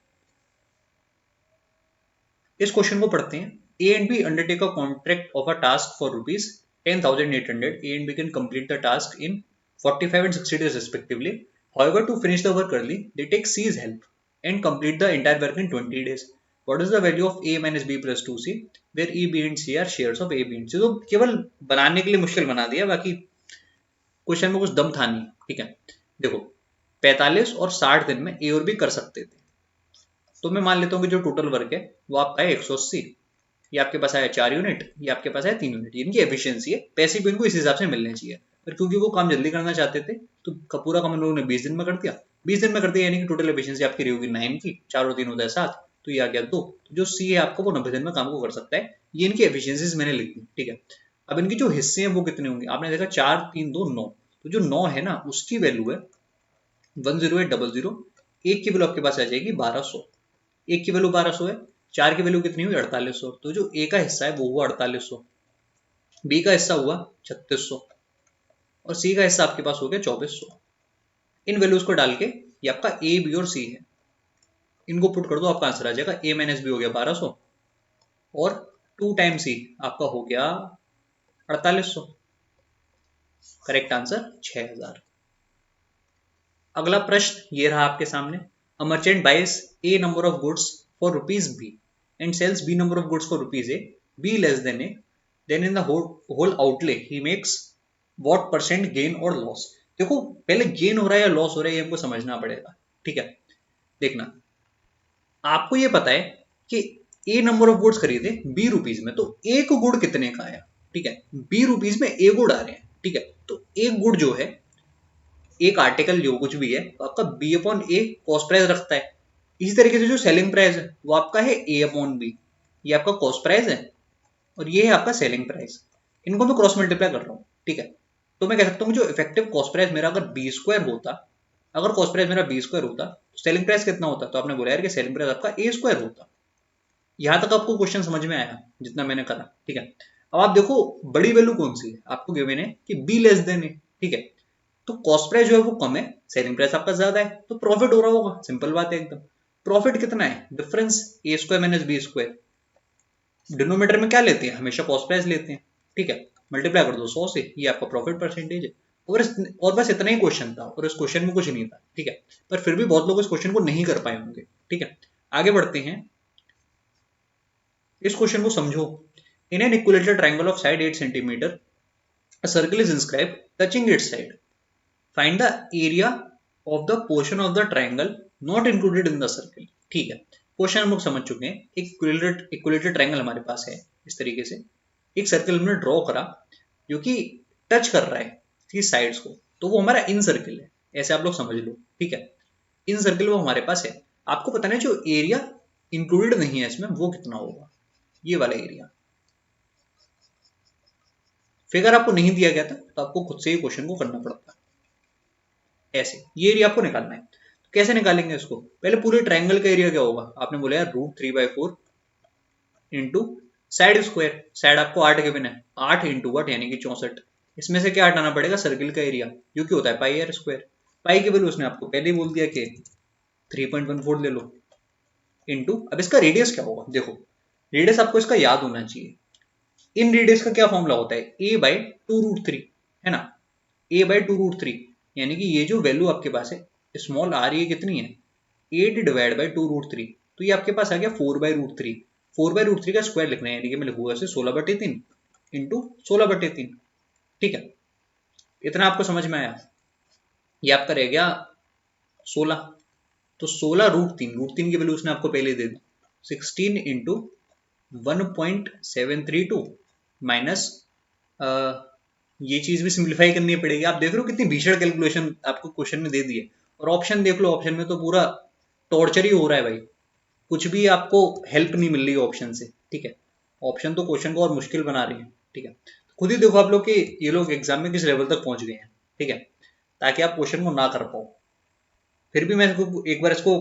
इस क्वेश्चन को पढ़ते हैं। A and B undertake a contract of a task for ₹10,800. A and B can complete the task in 45 and 60 days respectively. However, to finish the work early, they take C's help and complete the entire work in 20 days. What is the value of A minus B plus 2C, where E, B and C are shares of A, B and C? तो केवल बनाने के लिए मुश्किल बना दिया, बाकी क्वेश्चन में कुछ दम था नहीं, ठीक है। देखो 45 और 60 दिन में ए और बी कर सकते थे, तो मैं मान लेता हूँ कि जो टोटल वर्क है वो आपका है 180, ये आपके पास आया 4 यूनिट, ये आपके पास आया 3 यूनिट, इनकी एफिशिएंसी है। पैसे भी इनको इस हिसाब से मिलने चाहिए, पर क्योंकि वो काम जल्दी करना चाहते थे तो पूरा काम उन लोगों ने 20 दिन में कर दिया। 20 दिन में कर दिया यानी कि टोटल एफिशिएंसी आपकी रही होगी 9 की, 4 और 3 होता है 7, तो ये आ गया 2। तो जो सी है आपका वो 90 दिन में काम को कर सकता है, ये इनकी एफिशिएंसीज मैंने लिख दी, ठीक है। अब इनकी जो हिस्से हैं वो कितने होंगे, आपने देखा 4 3 2 9, तो जो 9 है ना उसकी वैल्यू है 10800। एक की वैल्यू आपके पास आ जाएगी 1200, एक की वैल्यू 1200 है, 4 की वैल्यू कितनी हुई 4800, तो जो ए का हिस्सा है वो हुआ 4800, बी का हिस्सा हुआ 3600 और सी का हिस्सा आपके पास हो गया 2400। इन वैल्यूज को डाल के ये आपका ए बी और सी है, इनको पुट कर दो, आपका आंसर आ जाएगा ए माइनस बी हो गया 1200 और 2 टाइम्स सी आपका हो गया 4800। Correct answer 6000। अगला प्रश्न ये रहा आपके सामने। A merchant buys a number of goods for rupees B and sells B number of goods for rupees A, B less than A, then in the whole outlay he makes what percent gain और लॉस। देखो पहले गेन हो रहा है या लॉस हो रहा है ये हमको समझना पड़ेगा। ठीक है, देखना आपको ये पता है कि ए नंबर ऑफ गुड्स खरीदे बी रुपीज में, तो एक गुड़ कितने का आया। ठीक है, बी रुपीज में ए गुड़ आ रहे हैं। ठीक है, तो एक गुड़ जो है, एक आर्टिकल जो कुछ भी है, तो आपका बी अपॉन ए कॉस्ट प्राइस रखता है। इसी तरीके से जो सेलिंग प्राइस है वो आपका है ए अपॉन बी, ये आपका कॉस्ट प्राइस है और ये है आपका सेलिंग प्राइस। इनको मैं क्रॉस मल्टीप्लाई कर रहा हूँ। ठीक है, तो मैं कह सकता हूँ जो इफेक्टिव कॉस्ट प्राइस मेरा अगर बी स्क्वायर होता, अगर कॉस्ट प्राइस मेरा बी स्क्वायर होता तो सेलिंग प्राइस कितना होता, तो आपने बोला यार कि सेलिंग प्राइस आपका ए स्क्वायर होता। यहां तक आपको क्वेश्चन समझ में आया जितना मैंने करा। ठीक है, अब आप देखो बड़ी वैल्यू कौन सी है, आपको गिवन है कि बी लेस देन ए। ठीक है, तो कॉस्ट प्राइस जो है वो कम है, सेलिंग प्राइस आपका ज्यादा है, तो प्रॉफिट हो रहा होगा, सिंपल बात है एकदम। प्रॉफिट कितना है, difference A square minus B square. Denominator में क्या लेते हैं, हमेशा कॉस्ट प्राइस लेते हैं। ठीक है, मल्टीप्लाई कर दो 100 से, ये आपका प्रॉफिट परसेंटेज है। और बस इतना ही क्वेश्चन था और इस क्वेश्चन में कुछ नहीं था। ठीक है, पर फिर भी बहुत लोग इस क्वेश्चन को नहीं कर पाए होंगे। ठीक है, आगे बढ़ते हैं, इस क्वेश्चन को समझो। In an equilateral triangle of side 8 centimetre, a circle is inscribed touching it's side, find the area of the portion of the triangle not included in the circle. ठीक है, क्वेश्चन हम लोग समझ चुके हैं। एक इक्विलेटरल ट्रायंगल हमारे पास है, इस तरीके से एक सर्कल हमने ड्रॉ करा जो कि टच कर रहा है इसकी साइड्स को, तो वो हमारा इन सर्कल है, ऐसे आप लोग समझ लो। ठीक है, इन सर्कल वो हमारे पास है। आपको पता नहीं जो एरिया इंक्लूडेड नहीं है इसमें वो कितना होगा, ये वाला एरिया। फिगर आपको नहीं दिया गया था तो आपको खुद से ही क्वेश्चन को करना पड़ता है। ऐसे ये एरिया आपको निकालना है, तो कैसे निकालेंगे इसको, पहले पूरे ट्रायंगल का एरिया क्या होगा, आपने बोला यार √3/4 इंटू साइड स्क्वायर, साइड आपको 8 के बिना 8 इंटू 8 यानी कि 64, इसमें से क्या हटाना पड़ेगा, सर्किल का एरिया जो कि होता है पाई आर स्क्वायर। पाई की वैल्यू उसने आपको पहले ही बोल दिया कि 3.14 ले लो, इंटू अब इसका रेडियस क्या होगा, देखो रेडियस आपको इसका याद होना चाहिए। इन रेडियस का क्या फॉर्मूला होता है, a/2√3 है ना, a/2√3, यानी कि ये जो वैल्यू आपके पास है स्मॉल आर, ये कितनी है 8/2√3, तो ये आपके पास आ गया 4/√3। 4/√3 का स्क्वायर लिखना है, यानी कि मैं लिखूंगा इसे 16/3 इंटू 16/3। ठीक है, इतना आपको समझ में आया, ये आपका रह गया 16, तो 16√3 की वैल्यू उसने आपको पहले दे दी 16 इंटू 1.732 माइनस, ये चीज भी सिंप्लीफाई करनी पड़ेगी। आप देख रहे हो कितनी भीषण कैलकुलेशन आपको क्वेश्चन में दे दी है, और ऑप्शन देख लो, ऑप्शन में तो पूरा टॉर्चर ही हो रहा है भाई, कुछ भी आपको हेल्प नहीं मिल रही है ऑप्शन से। ठीक है, ऑप्शन तो क्वेश्चन को और मुश्किल बना रही है। ठीक है, खुद ही देखो आप लोग कि ये लोग एग्जाम में किस लेवल तक पहुंच गए हैं। ठीक है, ताकि आप क्वेश्चन को ना कर पाओ। फिर भी मैं इसको एक बार इसको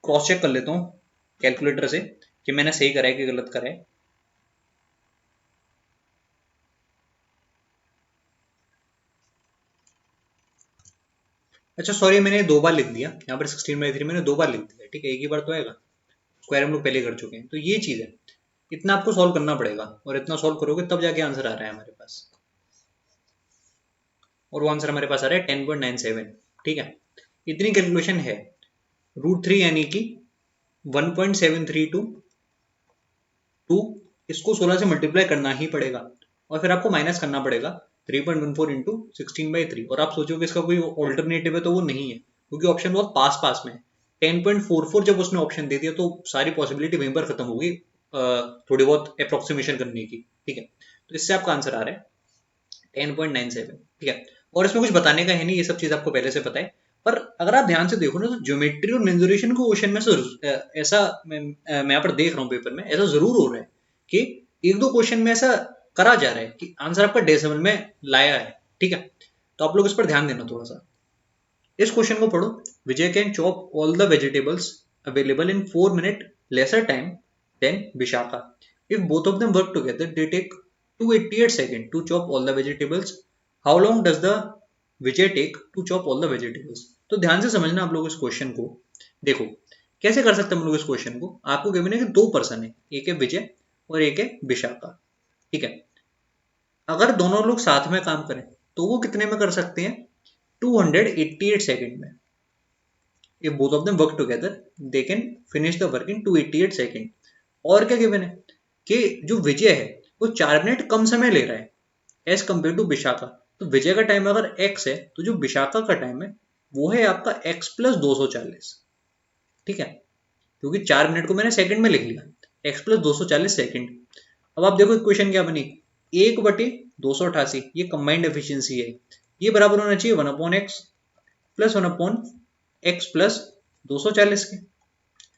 क्रॉस चेक कर लेता हूँ कैलकुलेटर से कि मैंने सही करा है कि गलत करा है। अच्छा सॉरी, मैंने दो बार लिख दिया यहाँ पर 16/3 मैंने दो बार लिख दिया। ठीक है, एक ही बार तो आएगा, स्क्वायर हम लोग पहले कर चुके हैं, तो ये चीज है, इतना आपको सॉल्व करना पड़ेगा और इतना सॉल्व करोगे तब जाके आंसर आ रहा है हमारे पास, और वो आंसर हमारे पास आ रहा है 10.97। ठीक है, इतनी कैलकुलेशन है। √3 यानी कि 1.732, इसको 16 से मल्टीप्लाई करना ही पड़ेगा और फिर आपको माइनस करना पड़ेगा 3.14 इंटू 16/3। और आप सोचोगे इसका कोई ऑल्टरनेटिव है, तो वो नहीं है, क्योंकि ऑप्शन बहुत पास पास में है। 10.44 जब उसने ऑप्शन दे दिया तो सारी पॉसिबिलिटी वहीं पर खत्म होगी थोड़ी बहुत अप्रोक्सीमेशन करने की। ठीक है, तो इससे आपका आंसर आ रहा है 10.97। ठीक है, और इसमें कुछ बताने का है नहीं, ये सब चीज आपको पहले से पता है। पर अगर आप ध्यान से देखो ना, तो ज्योमेट्री और मेंसुरेशन को क्वेश्चन में से ऐसा मैं यहाँ पर देख रहा हूँ पेपर में, ऐसा जरूर हो रहा है कि एक दो क्वेश्चन में ऐसा करा जा रहा है कि आंसर आपका डेसिमल में लाया है। ठीक है, तो आप लोग इस पर ध्यान देना थोड़ा सा। इस क्वेश्चन को पढ़ो, Vijay can chop all the vegetables available in 4 minute lesser time than Vishakha. If both of them work together they take 288 seconds to chop all the vegetables. How long does the Vijay take to chop all the vegetables? तो ध्यान से समझना आप लोग इस क्वेश्चन को। देखो कैसे कर सकते हैं हम लोग इस क्वेश्चन को। आपको गिवन है कि दो पर्सन है, एक है विजय और एक है विशाखा, ठीक है। अगर दोनों लोग साथ में काम करें तो वो कितने में कर सकते हैं, 288 सेकंड में। if both of them work together they can finish the work in 288 second. और क्या गिवन है कि जो विजय है वो 4 मिनट कम समय ले रहा है एज कम्पेयर टू विशाखा। तो विजय का टाइम अगर x है तो जो विशाखा का टाइम है वो है आपका x प्लस 240, ठीक है, क्योंकि 4 मिनट को मैंने सेकंड में लिख लिया, x प्लस 240 सेकंड। अब आप देखो इक्वेशन क्या बनी, 1/288 ये कंबाइंड एफिशिएंसी है, ये बराबर होना चाहिए 1/x प्लस 1/x प्लस 240 के।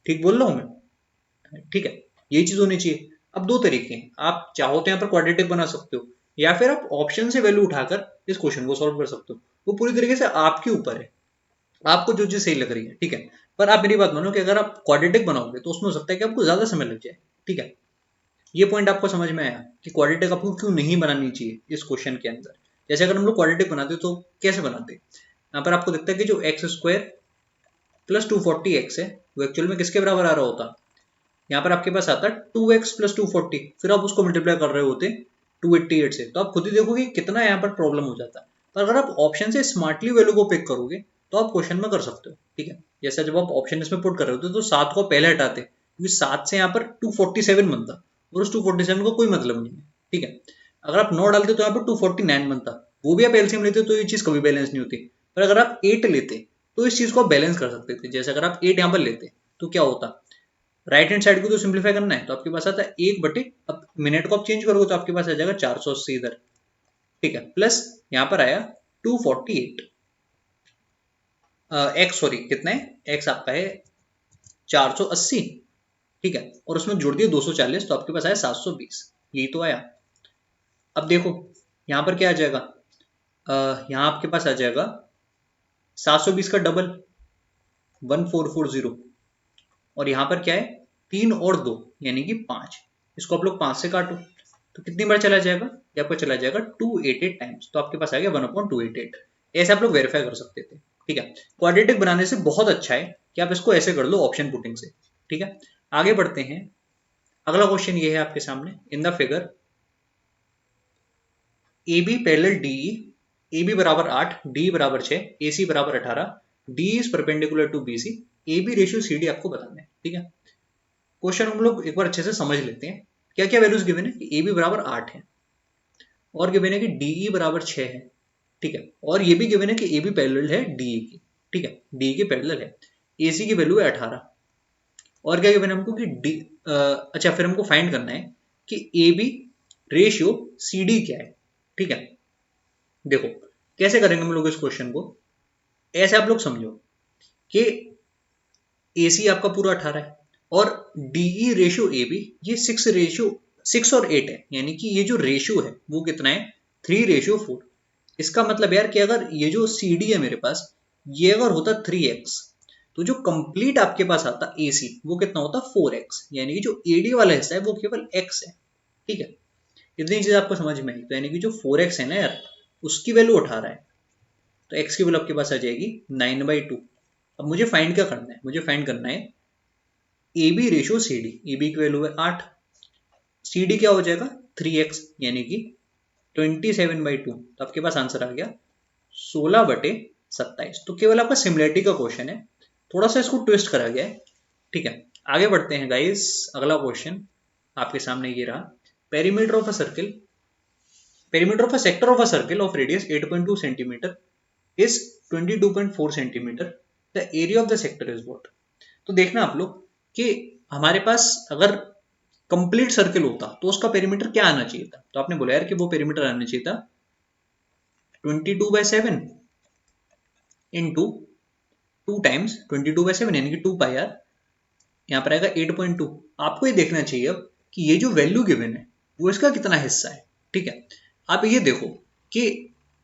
ठीक बोल रहा हूं मैं, ठीक है, ये चीज होनी चाहिए। अब दो तरीके हैं, आप चाहो तो यहाँ पर क्वाड्रेटिक बना सकते हो या फिर आप ऑप्शन से वैल्यू उठाकर इस क्वेश्चन को सॉल्व कर सकते हो, वो पूरी तरीके से आपके ऊपर है, आपको जो चीज सही लग रही है, ठीक है। पर आप मेरी बात मानो कि अगर आप क्वाड्रेटिक बनाओगे तो उसमें हो सकता है कि आपको ज्यादा समय लग जाए, ठीक है। ये पॉइंट आपको समझ में आया कि क्वाड्रेटिक आपको क्यों नहीं बनानी चाहिए इस क्वेश्चन के अंदर। जैसे अगर हम लोग क्वाड्रेटिक बनाते तो कैसे बनाते, यहाँ पर आपको दिखता है कि जो एक्स स्क्वायर प्लस 240x है वो एक्चुअल में किसके बराबर आ रहा होता, यहाँ पर आपके पास आता 2x प्लस 240, फिर आप उसको मल्टीप्लाई कर रहे होते 288 से, तो आप खुद ही देखोगे कितना यहाँ पर प्रॉब्लम हो जाता है। पर अगर आप ऑप्शन से स्मार्टली वैल्यू को पिक करोगे तो आप क्वेश्चन में कर सकते हो, ठीक है। जैसे जब आप ऑप्शन इसमें पुट कर रहे होते तो 7 को पहले हटाते क्योंकि 7 से यहाँ पर 247 बनता और उस 247 को कोई मतलब नहीं है, ठीक है। अगर आप 9 डालते तो यहाँ पर 249 बनता, वो भी आप एलसीएम लेते तो ये चीज कभी बैलेंस नहीं होती। पर अगर आप 8 लेते तो इस चीज को आप बैलेंस कर सकते थे। जैसे अगर आप 8 यहाँ पर लेते तो क्या होता, राइट हैंड साइड को तो सिंप्लीफाई करना है तो आपके पास आता है 1/, अब मिनट को आप चेंज करोगे तो आपके पास आ जाएगा 480 इधर, ठीक है, प्लस यहाँ पर आया 248 एक्स, सॉरी कितना है एक्स आपका है 480, ठीक है, और उसमें जोड़ दिए 240 तो आपके पास आया 720, यही तो आया। अब देखो यहाँ पर क्या आ जाएगा, यहाँ आपके पास आ जाएगा 720 का डबल 1440, और यहाँ पर क्या है 3 और 2 यानी कि 5, इसको आप लोग 5 से काटो तो कितनी बार चला जाएगा, ये आपको चला जाएगा 288 टाइम्स, तो आपके पास आ गया 1/288। ऐसे आप लोग वेरीफाई कर सकते थे, ठीक है। क्वाड्रेटिक बनाने से बहुत अच्छा है कि आप इसको ऐसे कर लो ऑप्शन पुटिंग से, ठीक है। आगे बढ़ते हैं, अगला क्वेश्चन ये है आपके सामने, in the figure A B parallel D, A B बराबर 8, डी बराबर 6, ए सी बराबर 18, D is perpendicular to B C, A B ratio C D आपको बताना है, ठीक है। क्वेश्चन हम लोग एक बार अच्छे से समझ लेते हैं। क्या क्या वैल्यूज गिवन है कि ए बी बराबर 8 है और गिवन है कि डीई बराबर 6 है, ठीक है, और ये भी गिवन है कि ए बी पैरेलल है डीई की, ठीक है, डी की पैरेलल है, ए सी की वैल्यू है 18, और क्या गिवन है हमको कि डी, अच्छा फिर हमको फाइंड करना है कि A B ratio C D क्या है, ठीक है। देखो कैसे करेंगे हम लोग इस क्वेश्चन को, ऐसे आप लोग समझो कि ए सी आपका पूरा 18 है और डीई रेशियो ए बी ये 6 और 8 है, यानी कि ये जो रेशियो है वो कितना है 3:4। इसका मतलब यार कि अगर ये जो सी डी है मेरे पास ये अगर होता 3x तो जो कंप्लीट आपके पास आता ए सी वो कितना होता 4x, यानी कि जो एडी वाला हिस्सा है वो केवल x है, ठीक है। इतनी चीज आपको समझ में आई, तो यानी कि जो 4x है ना यार उसकी वैल्यू 18 है, तो x की वैल्यू आपके पास आ जाएगी 9/2। अब मुझे फाइंड क्या करना है, मुझे फाइंड करना है A B ratio C D, A B की वैल्यू है 8, सी डी क्या हो जाएगा 3x यानी कि 27/2, तो आपके पास आंसर आ गया 16/27। तो केवल आपका सिमिलरिटी का क्वेश्चन है, थोड़ा सा इसको ट्विस्ट करा गया है, ठीक है। आगे बढ़ते हैं गाइस, अगला क्वेश्चन आपके सामने ये रहा, perimeter of a circle, perimeter of a sector of a circle of radius 8.2 centimeter is 22.4 centimeter, the area of the sector is what। तो देखना आप लोग कि हमारे पास अगर कंप्लीट सर्किल होता तो उसका पेरीमीटर क्या आना चाहिए था, तो आपने बोला यार कि वो पेरीमीटर आना चाहिए था 22/7 इंटू 2 टाइम्स 22/7 यानी कि 2πr, यहाँ पर आएगा 8.2। आपको ये देखना चाहिए अब कि ये जो वैल्यू गिवन है वो इसका कितना हिस्सा है, ठीक है। आप ये देखो कि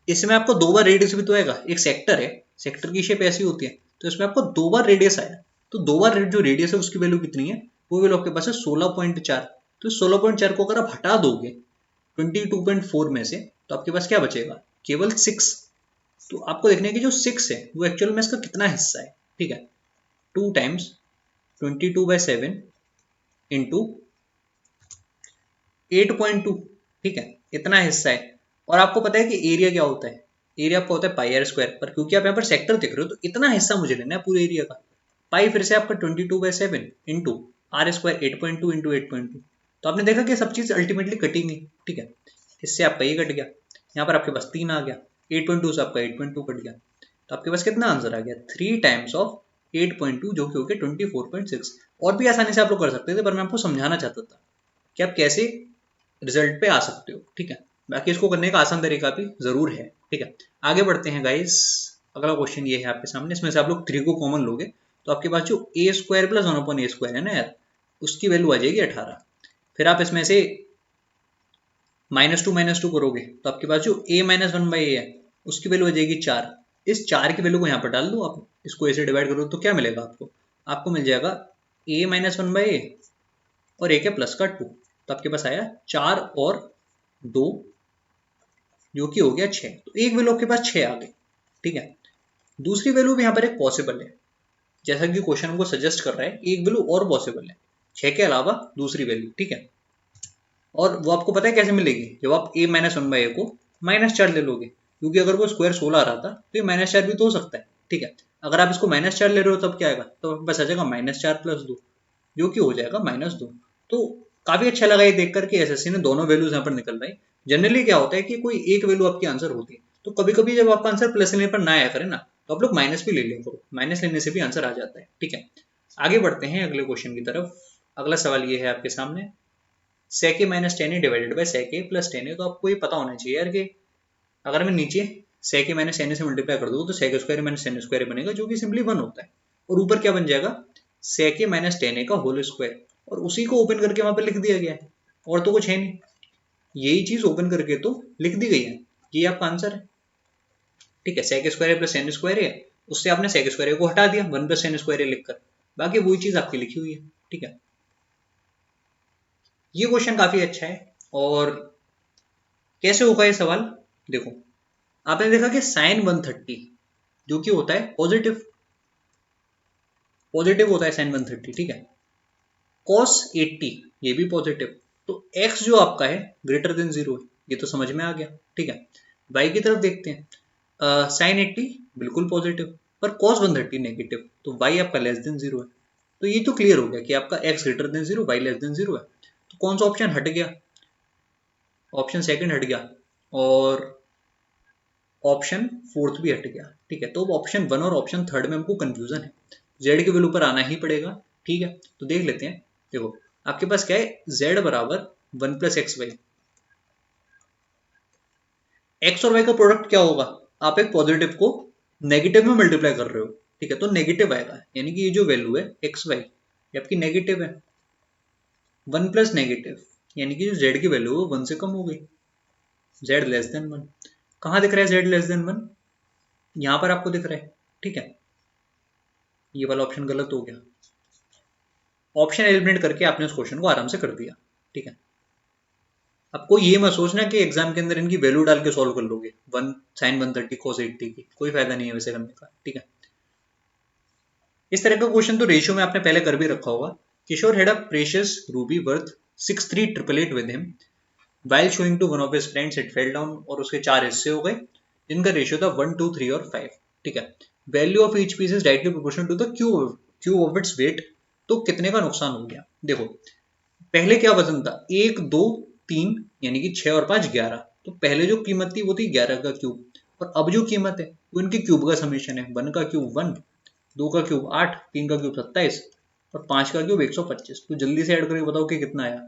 इसमें आपको 2 बार रेडियस भी तो आएगा, एक सेक्टर है, सेक्टर की शेप ऐसी होती है, तो इसमें आपको 2 बार रेडियस आया, तो 2 बार जो रेडियस है उसकी वैल्यू कितनी है, वो वैल्यू आपके पास है 16.4, तो 16.4 को अगर आप हटा दोगे 22.4 में से तो आपके पास क्या बचेगा केवल 6, तो आपको देखना है कि जो 6 है वो एक्चुअल में इसका कितना हिस्सा है, ठीक है। 2 टाइम्स 22/7 इंटू 8.2, ठीक है, इतना हिस्सा है। और आपको पता है कि एरिया क्या होता है, एरिया आपका होता है पाई आर स्क्वायर, पर क्योंकि आप यहाँ पर सेक्टर देख रहे हो तो इतना हिस्सा मुझे लेना है पूरे एरिया का। पाई फिर से आपका 22/7 इंटू आर स्क्वायर 8.2 इंटू 8.2। तो आपने देखा कि सब चीज अल्टीमेटली कटेंगी, ठीक है। इससे आपका ये कट गया, यहाँ पर आपके पास 3 आ गया, 8.2 से आपका 8.2 कट गया, तो आपके पास कितना आंसर आ गया, 3 टाइम्स ऑफ 8.2 जो कि हो गया 24.6। और भी आसानी से आप लोग कर सकते थे, पर मैं आपको समझाना चाहता था कि आप कैसे रिजल्ट पे आ सकते हो, ठीक है। बाकी इसको करने का आसान तरीका भी जरूर है, ठीक है। आगे बढ़ते हैं गाइस। अगला क्वेश्चन ये है आपके सामने, इसमें से आप लोग 3 को कॉमन लोगे तो आपके पास जो ए स्क्वायर प्लस 1/a² है ना यार, उसकी वैल्यू आ जाएगी 18। फिर आप इसमें से -2 करोगे तो आपके पास जो a-1/a है उसकी वैल्यू आ जाएगी 4। इस 4 की वैल्यू को यहाँ पर डाल दो, आप इसको ऐसे डिवाइड करो तो क्या मिलेगा आपको, आपको मिल जाएगा a-1/a और a के प्लस का 2, तो आपके पास आया 4 और 2 जो कि हो गया 6। तो एक वैल्यू आपके पास 6 आ गई, ठीक है। दूसरी वैल्यू भी यहाँ पर एक पॉसिबल है, जैसा कि क्वेश्चन हमको सजेस्ट कर रहा है, एक वैल्यू और पॉसिबल है 6 के अलावा दूसरी वैल्यू, ठीक है। और वो आपको पता है कैसे मिलेगी, जब आप a-1/a को -4 ले लोगे, क्योंकि अगर वो स्क्वायर 16 आ रहा था तो ये -4 भी तो हो सकता है, ठीक है। अगर आप इसको -4 ले रहे हो तब क्या आएगा, तो आपके पास आ जाएगा -4 + 2 जो कि हो जाएगा -2। तो काफी अच्छा लगा ये देख कर कि एसएससी ने दोनों वैल्यूज यहाँ पर निकल रही। जनरली क्या होता है कि कोई एक वैल्यू आपकी आंसर होती है, तो कभी कभी जब आपका आंसर प्लस लेने पर ना आया करे ना, तो आप लोग माइनस भी ले लिया करो, माइनस लेने से भी आंसर आ जाता है, ठीक है। आगे बढ़ते हैं अगले क्वेश्चन की तरफ। अगला सवाल ये है आपके सामने, sec a - 10a divided by sec a + 10a। तो आपको ये पता होना चाहिए यार कि अगर मैं नीचे sec a - 10a से मल्टीप्लाई कर दूँ तो sec स्क्वायर - tan स्क्वायर बनेगा, जो कि सिंपली 1 होता है। और ऊपर क्या बन जाएगा, sec a - 10a का होल स्क्वायर, और उसी को ओपन करके वहां पर लिख दिया गया है, और तो कुछ है नहीं, यही चीज ओपन करके तो लिख दी गई है, ये आपका आंसर है, ठीक है। sec स्क्वायर + tan स्क्वायर है, उससे आपने sec स्क्वायर को हटा दिया 1 + tan स्क्वायर लिखकर, बाकी वही चीज आपकी लिखी हुई है, ठीक है। ये क्वेश्चन काफी अच्छा है। और कैसे होगा ये सवाल, देखो आपने देखा कि साइन 130 जो कि होता है पॉजिटिव, पॉजिटिव होता है साइन 130, ठीक है। cos 80 ये भी पॉजिटिव, तो x जो आपका है ग्रेटर देन 0 है, ये तो समझ में आ गया, ठीक है। y की तरफ देखते हैं, साइन 80 बिल्कुल पॉजिटिव, पर cos 130 नेगेटिव, तो y आपका लेस देन 0 है। तो ये तो क्लियर हो गया कि आपका x greater than 0 y less than 0 है। तो कौन सा ऑप्शन हट गया, ऑप्शन सेकंड हट गया, और ऑप्शन फोर्थ भी हट गया, ठीक है। तो ऑप्शन 1 और ऑप्शन थर्ड में हमको कंफ्यूजन है, जेड के वैल्यू पर आना ही पड़ेगा, ठीक है। तो देख लेते हैं, देखो आपके पास क्या है, z बराबर 1 + xy, x और y का प्रोडक्ट क्या होगा, आप एक पॉजिटिव को नेगेटिव में मल्टीप्लाई कर रहे हो, ठीक है, तो नेगेटिव आएगा, यानी कि ये जो वैल्यू है एक्स वाई ये आपकी नेगेटिव है। 1 + नेगेटिव यानी कि जो z की वैल्यू है 1 से कम हो गई, z लेस देन 1। कहाँ दिख रहा है z लेस देन 1, यहां पर आपको दिख रहा है, ठीक है। ये वाला ऑप्शन गलत हो गया, ऑप्शन एलिमिनेट करके आपने उस क्वेश्चन को आराम से कर दिया, ठीक है। आपको ये मत सोचना कि एग्जाम के अंदर इनकी वैल्यू डाल के सॉल्व कर लोगे, 1 sin 130 cos 80 की, कोई फायदा नहीं है वैसे करने का, ठीक है। इस तरह का क्वेश्चन तो रेशियो में आपने पहले कर भी रखा होगा। Kishore had a precious ruby worth 6388 with him, while showing to one of his friends it fell down, और उसके 4 हिस्से हो गए जिनका रेशियो था 1 2 3 और 5, ठीक है। Value of each piece is directly proportional to the cube of its weight, तो कितने का नुकसान हो गया, देखो पहले क्या वजन था, 1 2 3 यानी कि 6 और 5 11, तो पहले जो कीमत थी वो थी 11 का क्यूब, और अब जो कीमत है वो इनके क्यूब का समेशन है, 1 का क्यूब 1, 2 का क्यूब 8, 3 का क्यूब 27 और 5 का क्यूब 125। तो जल्दी से ऐड करके बताओ कि कितना आया,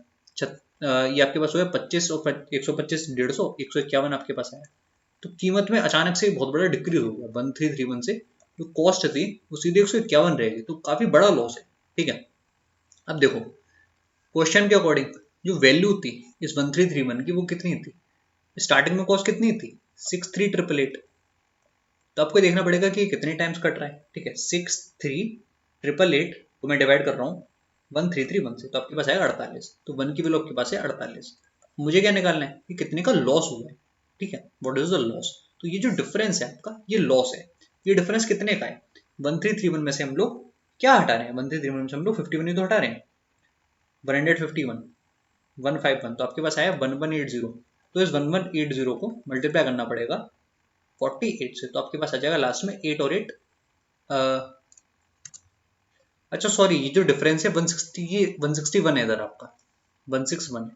ये आपके पास हो गया 25 और 125 150, 151 आपके पास आया। तो कीमत में अचानक से बहुत बड़ा डिक्रीज हो गया, 1331 से जो कॉस्ट थी वो सीधे 151 रहेगी, तो काफी बड़ा लॉस है, ठीक है। अब देखो क्वेश्चन के अकॉर्डिंग जो वैल्यू थी इस 1331 की वो कितनी थी, स्टार्टिंग में कॉस्ट कितनी थी 63888, तो आपको देखना पड़ेगा कि कितने टाइम्स कट रहा है, ठीक है। 63888 को मैं डिवाइड कर रहा हूँ 1331 से, तो आपके पास आएगा 48, तो 1 की वैल्यू आपके पास है 48। मुझे क्या निकालना है कि कितने का लॉस हुआ है, ठीक है, व्हाट इज द लॉस। तो ये जो डिफरेंस है आपका ये लॉस है। ये डिफरेंस कितने का है? 1331 में से हम लोग क्या हटा रहे हैं? 1331 में से हम लोग 51 ही तो हटा रहे हैं। 151 151 तो आपके पास आया 1180। तो इस 1180 को मल्टीप्लाई करना पड़ेगा 48 से, तो आपके पास आ जाएगा लास्ट में 8 और 8 अच्छा सॉरी, ये जो डिफरेंस है 160, ये 161 है इधर आपका 161 है।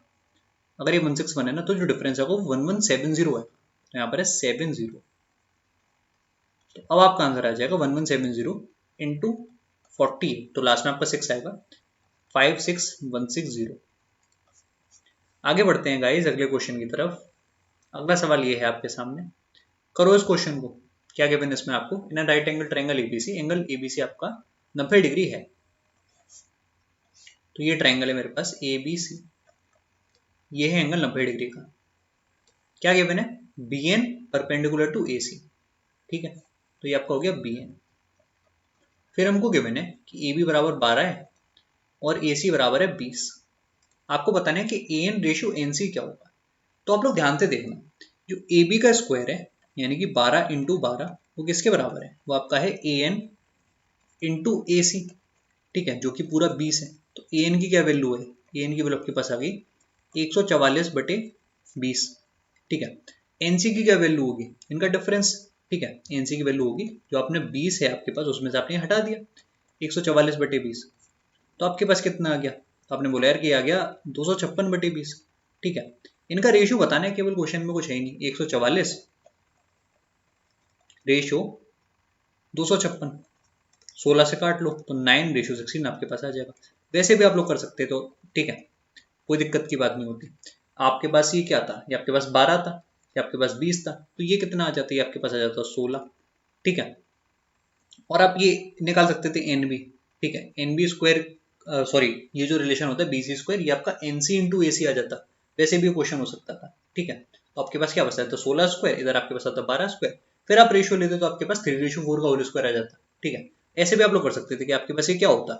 अगर ये 161 है ना तो जो डिफरेंस है वो 1170 है, तो यहाँ पर है 70। तो अब आपका आंसर आ जाएगा 1170 इंटू 40, तो लास्ट में आपका 6 आएगा 56160। आगे बढ़ते हैं गाइस अगले क्वेश्चन की तरफ। अगला सवाल ये है आपके सामने, करो इस क्वेश्चन को। क्या गिवन है इसमें आपको? In right angle triangle ABC, angle ABC आपका 90 डिग्री है। तो ये ट्रायंगल है मेरे पास एबीसी, ये है एंगल 90 डिग्री का। क्या गिवन है? बी एन परपेंडिकुलर टू ए सी, ठीक है, तो ये आपका हो गया बी एन। फिर हमको गिवन है कि ए बी बराबर 12 है और ए सी बराबर है 20। आपको बताना है कि A N ratio N C क्या होगा। तो आप लोग ध्यान से देखना, जो ए बी का स्क्वायर है यानी कि 12 इंटू 12 वो किसके बराबर है? वो आपका है ए एन इंटू ए सी, ठीक है, जो कि पूरा 20 है। तो ए एन की क्या वैल्यू है? ए एन की वैल्यू आपके पास आ गई 144/20, ठीक है। एन सी की क्या वैल्यू होगी? इनका डिफरेंस, ठीक है, एन सी की वैल्यू होगी जो आपने 20 है आपके पास उसमें से आपने हटा दिया 144/20, तो आपके पास कितना आ गया? तो आपने बोला यार कि आ गया 256/20, ठीक है। इनका रेशियो बताना है केवल, क्वेश्चन में कुछ है ही नहीं। 144 रेशियो 256, 16 से काट लो तो 9:16 आपके पास आ जाएगा। वैसे भी आप लोग कर सकते तो, ठीक है, कोई दिक्कत की बात नहीं होती। आपके पास ये क्या था? ये आपके पास 12 था, ये आपके पास 20 था, तो ये कितना आ जाता है? ये आपके पास आ जाता 16, ठीक है। और आप ये निकाल सकते थे एन बी, ठीक है, एन बी स्क्वायर, सॉरी, ये जो रिलेशन होता है बी सी स्क्वायर, ये आपका एन सी इंटू ए सी आ जाता। वैसे भी क्वेश्चन हो सकता था, ठीक है। तो आपके पास क्या बचता है? तो 16 स्क्वायर, इधर आपके पास आता 12 स्क्वायर, फिर आप रेशियो लेते तो आपके पास 3:4 का होल स्क्वायर आ जाता, ठीक है। ऐसे भी आप लोग कर सकते थे कि आपके पास ये क्या होता,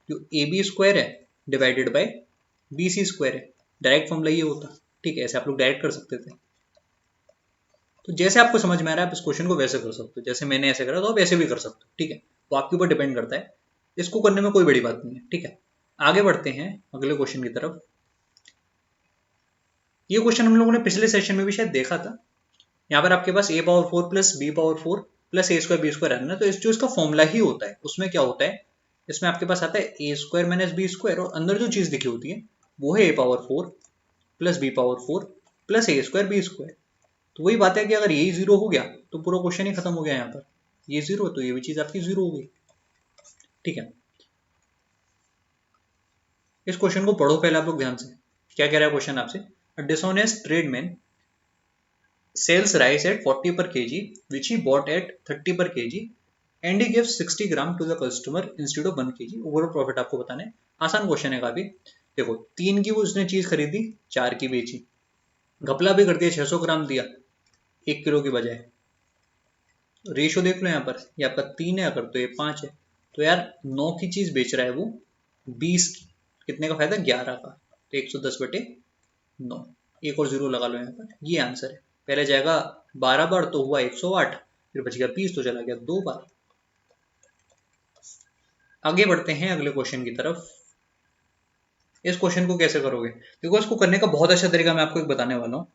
जो ए बी स्क्वायर है divided by B C square है, डायरेक्ट फॉर्मूला ये होता, ठीक है। ऐसे आप लोग डायरेक्ट कर सकते थे। तो जैसे आपको समझ में आ रहा है आप इस क्वेश्चन को वैसे कर सकते हो, जैसे मैंने ऐसे करा तो आप ऐसे भी कर सकते हो, ठीक है। वो आपके ऊपर डिपेंड करता है, इसको करने में कोई बड़ी बात नहीं है, ठीक है। आगे बढ़ते हैं अगले क्वेश्चन की तरफ। ये क्वेश्चन हम लोगों ने पिछले सेशन में भी शायद देखा था। यहाँ पर आपके पास a⁴ plus b⁴ plus a² b² है ना, तो इस जो इसका फॉर्मूला ही होता है उसमें क्या होता है, इसमें आपके पास आता है a² माइनस b², और अंदर जो चीज लिखी होती है वो है a⁴ plus b⁴ plus a²b²। तो वही बात है कि अगर यही जीरो हो गया तो पूरा क्वेश्चन ही खत्म हो गया। यहाँ पर ये जीरो है तो ये भी चीज आपकी जीरो हो गई, ठीक है। इस क्वेश्चन को पढ़ो पहले आप लोग ध्यान से। क्या कह रहा है क्वेश्चन आपसे? A dishonest tradesman sells rice at 40 per kg which he bought at 30 per kg and he gives 60 gram to the customer instead of 1 kg। Overall profit आपको बताना है। आसान क्वेश्चन है काफी। देखो 3 की वो उसने चीज खरीदी, 4 की बेची, घपला भी कर दिया, 600 ग्राम दिया 1 किलो की बजाय। रेशियो देख लो यहाँ पर, ये आपका 3 है अगर तो ये 5 है, तो यार 9 की चीज बेच रहा है वो 20 की, कितने का फायदा? 11 का, तो 110/9। एक और जीरो लगा लो यहाँ पर, ये आंसर है। पहले जाएगा 12 बार तो हुआ 108, फिर बच गया 20 तो चला गया 2 बार। आगे बढ़ते हैं अगले क्वेश्चन की तरफ। इस क्वेश्चन को कैसे करोगे? देखो इसको करने का बहुत अच्छा तरीका मैं आपको एक बताने वाला हूँ।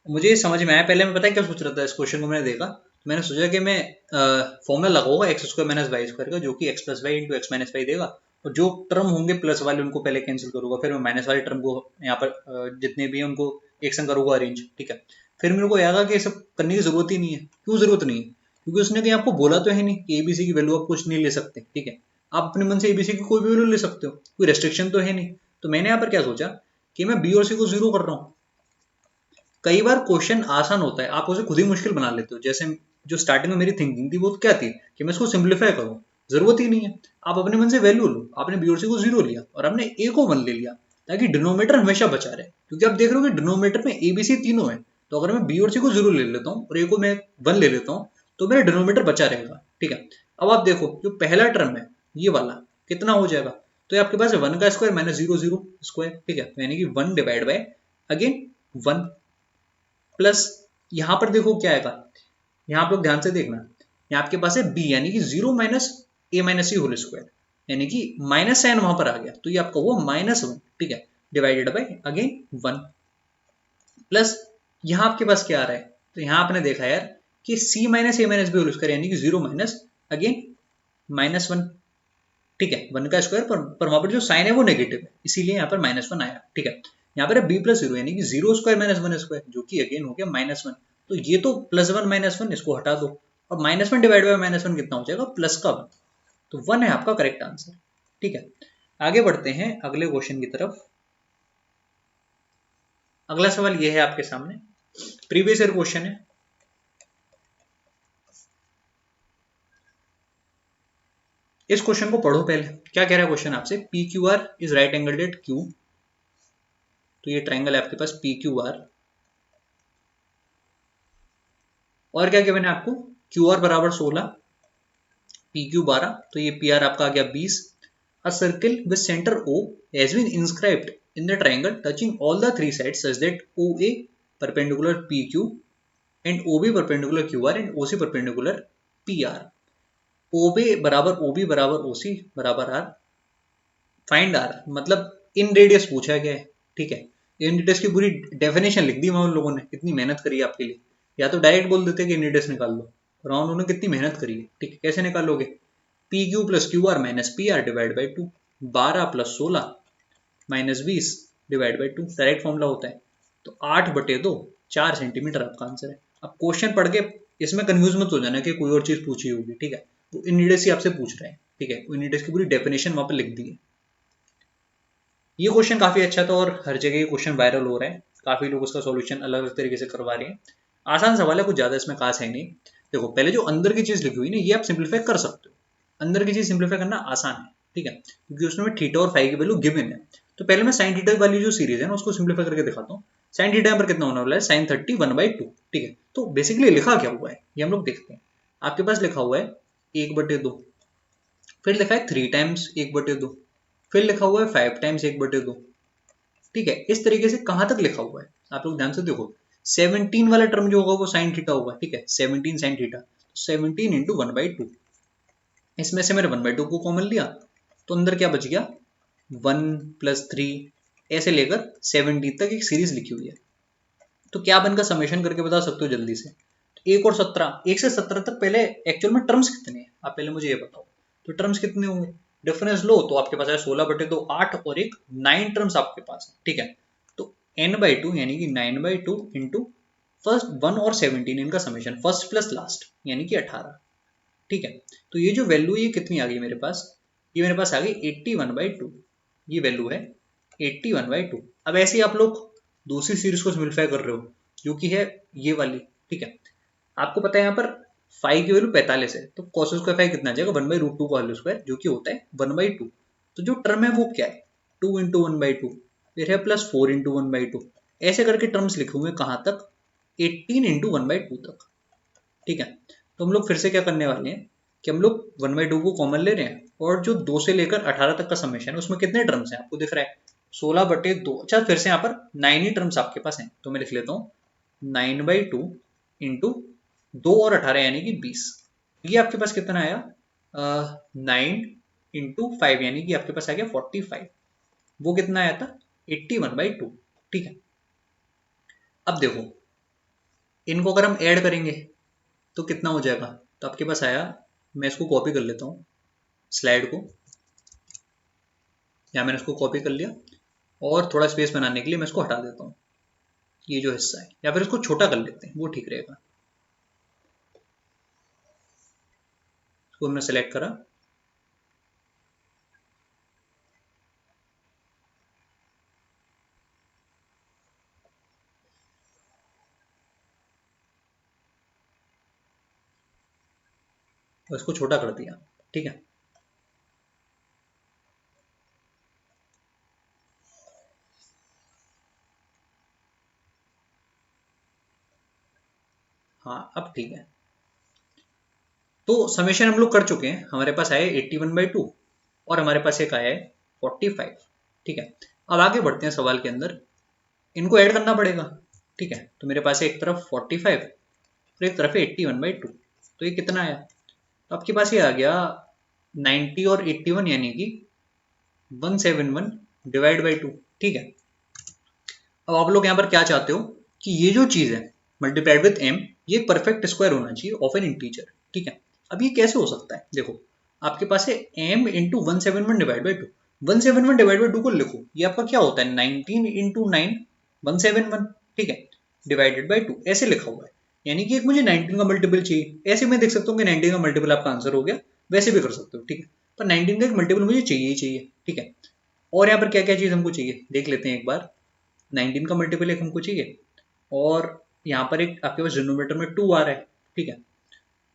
मुझे समझ में आया, पहले मैं पता है क्या सोच रहा था, इस क्वेश्चन को मैंने देखा तो मैंने सोचा कि मैं फॉर्मूला लगाऊंगा x² माइनस वाई स्क्वायर का, जो कि x plus y into x minus y देगा, और जो टर्म होंगे प्लस वाले उनको पहले कैंसिल करूंगा, फिर मैं माइनस वाले टर्म को यहाँ पर जितने भी हैं उनको एक संग करूंगा अरेंज, ठीक है। फिर मेरे को याद आ कि ये सब करने की जरूरत ही नहीं है। क्यों जरूरत नहीं है? क्योंकि उसने कहीं आपको बोला तो है नहीं कि एबीसी की वैल्यू आप कुछ नहीं ले सकते, ठीक है। आप अपने मन से एबीसी की कोई भी वैल्यू ले सकते हो, कोई रेस्ट्रिक्शन तो है नहीं। तो मैंने यहाँ पर क्या सोचा कि मैं बी और सी को जीरो कर रहा हूँ। कई बार क्वेश्चन आसान होता है, आप उसे खुद ही मुश्किल बना लेते हो। जैसे जो स्टार्टिंग में मेरी थिंकिंग थी वो क्या थी कि मैं इसको सिंप्लीफाई करूं, जरूरत ही नहीं है। आप अपने मन से वैल्यू लो, आपने बी और सी को जीरो लिया और आपने ए को 1 ले लिया, ताकि डिनोमीटर हमेशा बचा रहे। क्योंकि आप देख रहे हो कि डिनोमीटर में ए बी सी तीनों है, तो अगर मैं बी और सी को जीरो ले लेता हूँ और ए को मैं 1 ले लेता हूँ तो मेरा डिनोमीटर बचा रहेगा, ठीक है। अब आप देखो जो पहला टर्म है ये वाला कितना हो जाएगा, तो आपके पास 1 का स्क्वायर माइनस 0 स्क्वायर, ठीक है, यानी कि 1 डिवाइड बाय अगेन 1 प्लस यहाँ पर देखो क्या आएगा, यहाँ आप लोग ध्यान से देखना, यहाँ आपके पास है b यानी कि 0 माइनस ए माइनस सी होल स्क्वायर, यानी कि माइनस साइन वहां पर आ गया, तो ये आपका वो -1, ठीक है, डिवाइडेड बाय अगेन 1 प्लस यहाँ आपके पास क्या आ रहा है, तो यहाँ आपने देखा यार कि c माइनस ए माइनस बी होल स्क्वायर यानी कि 0 माइनस अगेन -1, ठीक है, 1 का स्क्वायर पर वहां पर जो साइन है वो नेगेटिव है, इसीलिए यहाँ पर -1 आया, ठीक है। यहाँ पर है b प्लस 0 यानी कि 0 स्क्वायर माइनस 1 स्क्वायर, जो कि अगेन हो गया -1, तो ये तो +1 -1 इसको हटा दो, और -1 डिवाइड बाय -1 कितना हो जाएगा, प्लस का 1, तो 1 है आपका करेक्ट आंसर, ठीक है। आगे बढ़ते हैं अगले क्वेश्चन की तरफ। अगला सवाल ये है आपके सामने, प्रीवियस ईयर क्वेश्चन है। इस क्वेश्चन को पढ़ो पहले, क्या कह रहा है क्वेश्चन आपसे, P Q R is right angle at Q, तो ये ट्राइंगल है आपके पास पी क्यू आर, और क्या गिवन है आपको, क्यू आर बराबर 16, पी क्यू 12, तो ये पी आर आपका आ गया 20। A circle with centre O has been inscribed in the triangle touching all the three sides such that O A perpendicular P Q and O B perpendicular Q R and O C perpendicular P R. O B बराबर ओ बी बराबर ओ सी बराबर आर, फाइंड आर, मतलब इन रेडियस पूछा गया है, ठीक है। इन रेडियस की पूरी डेफिनेशन लिख दी वहां उन लोगों ने, कितनी मेहनत करी है आपके लिए, या तो डायरेक्ट बोल देते कि इन रेडियस निकाल लो, और वहां उन्होंने कितनी मेहनत करी है, ठीक है। कैसे निकालोगे, P Q plus Q R minus P R divide by 2, 12 plus 16 minus 20 divide by 2, direct formula होता है, तो 8/2 4 सेंटीमीटर आपका आंसर है। अब क्वेश्चन पढ़ के इसमें कंफ्यूज मत हो जाना कि कोई और चीज पूछी होगी, ठीक है, वो इन रेडियस ही आपसे पूछ रहे हैं, ठीक है, इन रेडियस की पूरी डेफिनेशन वहां पर लिख दी है। ये क्वेश्चन काफी अच्छा था और हर जगह ये क्वेश्चन वायरल हो रहा है, काफी लोग उसका सॉल्यूशन अलग अलग तरीके से करवा रहे हैं। आसान सवाल है, कुछ ज्यादा इसमें खास है नहीं। देखो पहले जो अंदर की चीज लिखी हुई ना, ये आप सिंप्लीफाई कर सकते हो, अंदर की चीज सिंप्लीफाई करना आसान है, ठीक है, क्योंकि उसमें थीटा और फाई की वैल्यू गिवन है। तो पहले मैं साइन थीटा वाली जो सीरीज है ना उसको सिंप्लीफाई करके दिखाता हूँ। साइन थीटा पर कितना होने वाला है, साइन 30 1/2, ठीक है। तो बेसिकली लिखा क्या हुआ है ये हम लोग देखते हैं। आपके पास लिखा हुआ है 1/2, फिर लिखा है 3 टाइम्स 1/2, फिर लिखा हुआ है 5 टाइम्स 1/2, ठीक है। इस तरीके से कहां तक लिखा हुआ है आप लोग ध्यान से देखो, 17 वाला टर्म जो होगा वो साइन थीटा होगा, ठीक है, 17 साइन थीटा, 17 इंटू 1/2, इसमें से मैंने 1/2 को कॉमन लिया, तो अंदर क्या बच गया, 1 प्लस 3, ऐसे लेकर 17 तक एक सीरीज लिखी हुई है। तो क्या बनकर समेशन करके बता सकते हो जल्दी से, एक और 17, 1 से 17 तक पहले एक्चुअल में टर्म्स कितने हैं आप पहले मुझे ये बताओ, तो टर्म्स कितने होंगे, डिफरेंस लो तो आपके पास है 16/2 8 और एक 9 टर्म्स आपके पास है, ठीक है। तो n/2 यानी कि 9/2 इंटू फर्स्ट 1 और 17 इनका समेशन, फर्स्ट प्लस लास्ट यानी कि 18, ठीक है। तो ये जो वैल्यू ये कितनी आ गई मेरे पास, ये मेरे पास आ गई 81/2, ये वैल्यू है 81/2। अब ऐसे ही आप लोग दूसरी सीरीज को सिंप्लीफाई कर रहे हो जो कि है ये वाली, ठीक है। आपको पता है यहाँ पर फाइव की वैल्यू 45 है, तो cos स्क्वायर फाइव कितना आ जाएगा 1/√2 का होल स्क्वायर, जो कि होता है 1/2। तो जो टर्म है वो क्या है, 2 इंटू 1/2, फिर है प्लस 4 इंटू 1/2, ऐसे करके टर्म्स लिखे हुए कहाँ तक, 18 इंटू 1/2 तक, ठीक है। तो हम लोग फिर से क्या करने वाले हैं कि हम लोग 1/2 को कॉमन ले रहे हैं, और जो 2 से लेकर 18 तक का समेशन है उसमें कितने टर्म्स हैं आपको दिख रहा है, 16/2। अच्छा फिर से यहाँ पर 9 ही टर्म्स आपके पास हैं, तो मैं लिख लेता हूँ 9/2 इंटू 2 और 18 यानी कि 20, ये आपके पास कितना आया, 9 इंटू 5 यानी कि आपके पास आ गया 45, वो कितना आया था 81/2, ठीक है। अब देखो इनको अगर हम ऐड करेंगे तो कितना हो जाएगा, तो आपके पास आया, मैं इसको कॉपी कर लेता हूँ स्लाइड को, या मैंने इसको कॉपी कर लिया और थोड़ा स्पेस बनाने के लिए मैं इसको हटा देता हूँ, ये जो हिस्सा है, या फिर इसको छोटा कर लेते हैं वो ठीक रहेगा। इसको हमने सेलेक्ट करा, और इसको छोटा कर दिया, ठीक है। हाँ अब ठीक है, तो समेशन हम लोग कर चुके हैं, हमारे पास आया 81/2 और हमारे पास एक आया है 45, ठीक है। अब आगे बढ़ते हैं सवाल के अंदर, इनको ऐड करना पड़ेगा, ठीक है। तो मेरे पास है एक तरफ 45, फिर और एक तरफ है 81/2, तो ये कितना आया? तो आपके पास ये आ गया 90 और 81 यानी कि 171 डिवाइड बाई 2। ठीक है, अब आप लोग यहाँ पर क्या चाहते हो कि ये जो चीज है मल्टीप्लाइड विद m, ये परफेक्ट स्क्वायर होना चाहिए ऑफ एन इंटीजर। ठीक है, अब ये कैसे हो सकता है? देखो आपके पास है m into 171 divide by 2। 171 divide by 2 को लिखो, ये आपका क्या होता है 19 इंटू 9 171। ठीक है, डिवाइडेड बाई 2 ऐसे लिखा हुआ है, यानी कि एक मुझे 19 का मल्टीपल चाहिए। ऐसे मैं देख सकता हूँ कि 19 का मल्टीपल आपका आंसर हो गया, वैसे भी कर सकते हो। ठीक है, पर 19 का एक मल्टीपल मुझे चाहिए ही चाहिए। ठीक है, और यहाँ पर क्या क्या चीज हमको चाहिए देख लेते हैं एक बार। 19 का मल्टीपल एक हमको चाहिए, और यहाँ पर एक आपके पास डिनोमिनेटर में 2 आ रहा है। ठीक है,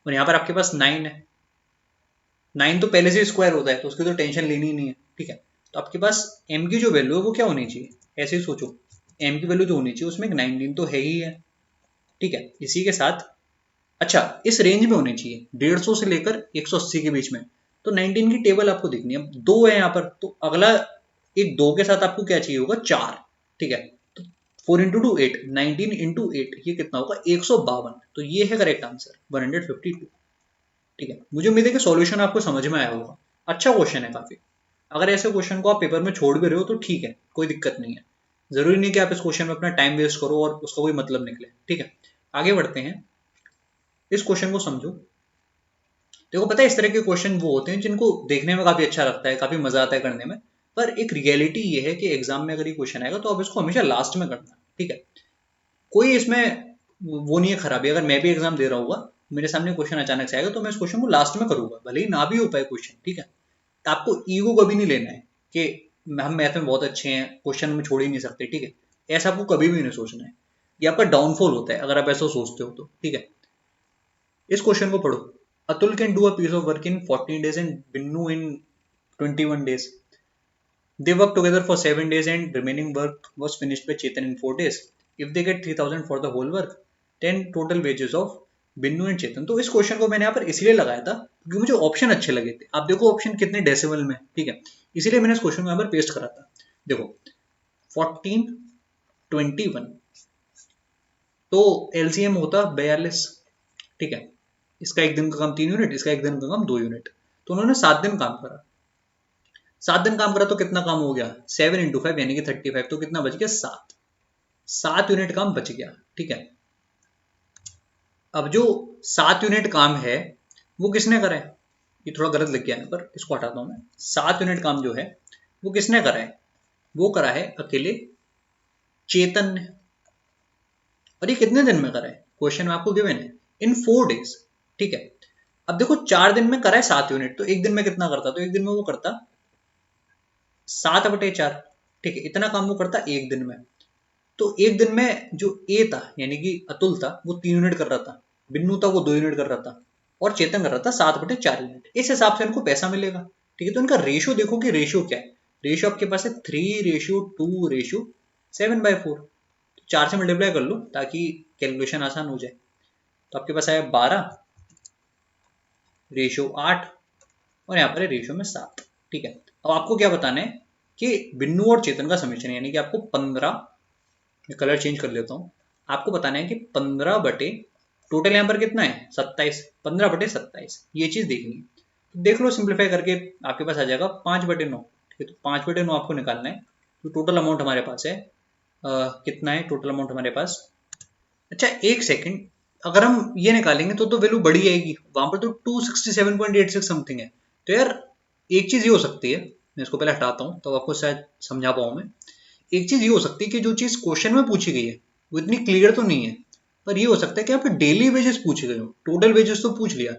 और यहाँ पर आपके पास 9 है। 9 तो पहले से स्क्वायर होता है तो उसकी तो टेंशन लेनी ही नहीं है। ठीक है, तो आपके पास m की जो वैल्यू है वो क्या होनी चाहिए, ऐसे ही सोचो, m की वैल्यू जो होनी चाहिए उसमें 19 तो है ही है। ठीक है, इसी के साथ अच्छा इस रेंज में होनी चाहिए 150 से लेकर 180 के बीच में। तो 19 की टेबल आपको दिखनी है, 2 है यहाँ पर, तो अगला एक 2 के साथ आपको क्या चाहिए होगा 4। ठीक है, तो 4 इंटू 2 8, 19 इंटू 8 ये कितना होगा 152। तो ये है करेक्ट आंसर 152। ठीक है, मुझे उम्मीद है कि सॉल्यूशन आपको समझ में आया होगा। अच्छा क्वेश्चन है काफी। अगर ऐसे क्वेश्चन को आप पेपर में छोड़ भी रहे हो तो ठीक है, कोई दिक्कत नहीं है। जरूरी नहीं कि आप इस क्वेश्चन में अपना टाइम वेस्ट करो और उसका कोई मतलब निकले। ठीक है, आगे बढ़ते हैं, इस क्वेश्चन को समझो। देखो पता है इस तरह के क्वेश्चन वो होते हैं जिनको देखने में काफी अच्छा लगता है, काफी मजा आता है करने में, पर एक रियलिटी ये है कि एग्जाम में अगर ये क्वेश्चन आएगा तो आप इसको हमेशा लास्ट में करना। ठीक है, कोई इसमें वो नहीं है खराबी। अगर मैं भी एग्जाम दे रहा होगा, मेरे सामने क्वेश्चन अचानक से आएगा तो मैं इस क्वेश्चन को लास्ट में करूंगा, भले ही ना भी हो पाए क्वेश्चन। ठीक है, तो आपको ईगो कभी नहीं लेना है कि हम मैथ में बहुत अच्छे हैं, क्वेश्चन में छोड़ ही नहीं सकते। ठीक है, ऐसा आपको कभी भी नहीं सोचना है, ये आपका डाउनफॉल होता है अगर आप ऐसा सोचते हो तो। ठीक है, इस क्वेश्चन को पढ़ो। Atul can do a piece of work in 14 days and Binnu in 21 days. They work together for 7 days and remaining work was finished by Chetan in 4 days. If they get 3000 for the whole work, then total wages of Binnu and Chetan. तो इस क्वेश्चन को मैंने यहाँ पर इसलिए लगाया था क्योंकि मुझे ऑप्शन अच्छे लगे थे। आप देखो ऑप्शन कितने डेसिमल में। ठीक है, इसीलिए मैंने इस क्वेश्चन को यहाँ पर पेस्ट करा था। देखो 14 21, तो एलसीएम होता 42। ठीक है, इसका एक दिन का काम 3 यूनिट, इसका एक दिन का काम 2 यूनिट, तो उन्होंने 7 दिन काम करा। 7 दिन काम करा तो कितना काम हो गया 7 इंटू 5 यानी कि 35, तो कितना बच गया 7। 7 यूनिट काम बच गया। ठीक है, अब जो 7 यूनिट काम है वो किसने करा है, ये थोड़ा गलत लग गया है पर इसको हटाता हूं मैं। 7 यूनिट काम जो है वो किसने करा है, वो करा है अकेले चेतन ने। और ये कितने दिन में करा है, क्वेश्चन में आपको गिवन है इन 4 days। ठीक है, अब देखो 4 दिन में करा है 7 यूनिट, तो एक दिन में कितना करता, तो एक दिन में वो करता 7/4। ठीक है, इतना काम वो करता एक दिन में। तो एक दिन में जो ए था यानी कि अतुल था वो 3 यूनिट कर रहा था, बिन्नू था वो 2 यूनिट कर रहा था, और चेतन कर रहा था 7/4 यूनिट। इस हिसाब से इनको पैसा मिलेगा। ठीक है, तो इनका रेशियो देखो कि रेशियो क्या है। रेशियो आपके पास है 3:2:7/4। 4 से मल्टीप्लाई कर लो ताकि कैलकुलेशन आसान हो जाए। तो आपके पास आया 12, रेशियो 8, और यहाँ पर है रेशियो में 7। ठीक है, अब आपको क्या बताना है कि बिन्नू और चेतन का समीकरण, यानी कि आपको 15, मैं कलर चेंज कर लेता हूँ, आपको बताना है कि 15 बटे टोटल यहाँ पर कितना है 27, 15/27, ये चीज देखनी है। तो देख लो सिंप्लीफाई करके आपके पास आ जाएगा 5/9। ठीक है, तो 5/9 आपको निकालना है। तो टोटल अमाउंट हमारे पास है कितना है टोटल अमाउंट हमारे पास। अच्छा एक सेकंड, अगर हम ये निकालेंगे तो वैल्यू बढ़ी आएगी, वहां पर तो 267.86 समथिंग है। तो यार एक चीज ये हो सकती है, मैं इसको पहले हटाता हूँ तो आपको शायद समझा पाऊँ मैं। एक चीज ये हो सकती है कि जो चीज क्वेश्चन में पूछी गई है वो इतनी क्लियर तो नहीं है, पर ये हो सकता है कि यहाँ पे डेली वेजेस पूछे गए हो। टोटल वेजेस तो पूछ लिया,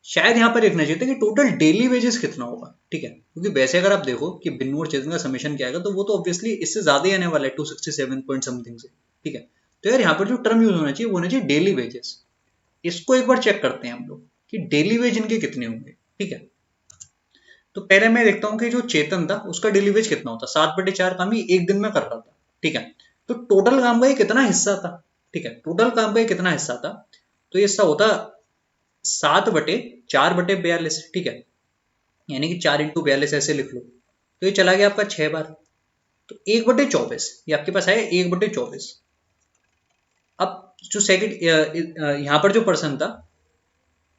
शायद यहाँ पर देखना चाहिए था कि टोटल डेली वेजेस कितना होगा। ठीक है, क्योंकि वैसे अगर आप देखो कि बिन्नू और चेतन का समेशन क्या आएगा तो वो तो ऑब्वियसली इससे ज्यादा ही आने वाला है 267 पॉइंट समथिंग से। ठीक है, तो यार यहाँ पर जो टर्म यूज होना चाहिए वो होना चाहिए डेली वेजेस। इसको एक बार चेक करते हैं हम लोग कि डेली वेज इनके कितने होंगे। ठीक है, तो पहले मैं देखता हूँ कि जो चेतन था उसका डेली वेज कितना होता, 7/4 काम ही एक दिन में कर रहा था। ठीक है, तो टोटल काम का ये कितना हिस्सा था। ठीक है, टोटल काम का ये कितना हिस्सा था, तो ये हिस्सा होता 7/4/42। ठीक है, यानी कि 4 इंटू 42 ऐसे लिख लो, तो ये चला गया आपका 6 बार। तो 1/24 ये आपके पास आया 1/24। अब जो सेकंड यहाँ पर जो पर्सन था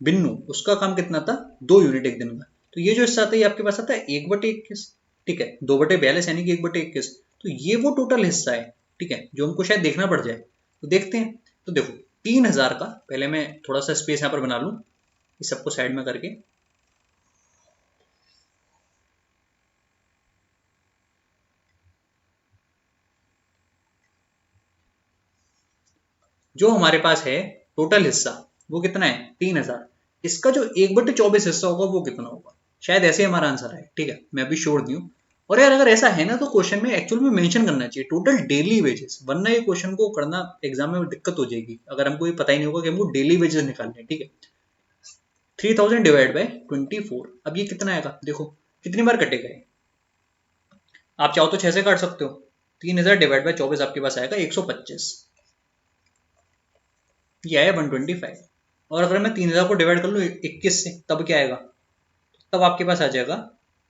बिन्नू, उसका काम कितना था, 2 यूनिट एक दिन का। तो ये जो हिस्सा आता है ये आपके पास आता है 1/21, ठीक है, 2/42 यानी कि 1/21। तो ये वो टोटल हिस्सा है, ठीक है, जो हमको शायद देखना पड़ जाए। तो देखते हैं। तो देखो 3000 का, पहले मैं थोड़ा सा स्पेस यहाँ पर बना लूँ इस सबको साइड में करके। जो हमारे पास है टोटल हिस्सा वो कितना है, 3000। इसका जो 1/24 हिस्सा होगा वो कितना होगा, शायद ऐसे हमारा आंसर है, ठीक है, मैं अभी श्योर नहीं हूँ। और यार अगर ऐसा है ना तो क्वेश्चन में एक्चुअल में मेंशन करना चाहिए टोटल डेली वेजेस, वरना ये क्वेश्चन को करना एग्जाम में दिक्कत हो जाएगी अगर हमको ये पता ही नहीं होगा कि हमको डेली वेजेस निकालने हैं, ठीक है। 3000 डिवाइड बाय 24, अब ये कितना आएगा, देखो कितनी बार कटेगा ये। आप चाहो तो 6 से काट सकते हो। 3000 डिवाइड बाय 24 आपके पास आएगा 125, ये आया 125। और अगर मैं 3000 को डिवाइड कर लूँ 21 से, तब क्या आएगा, तब आपके पास आ जाएगा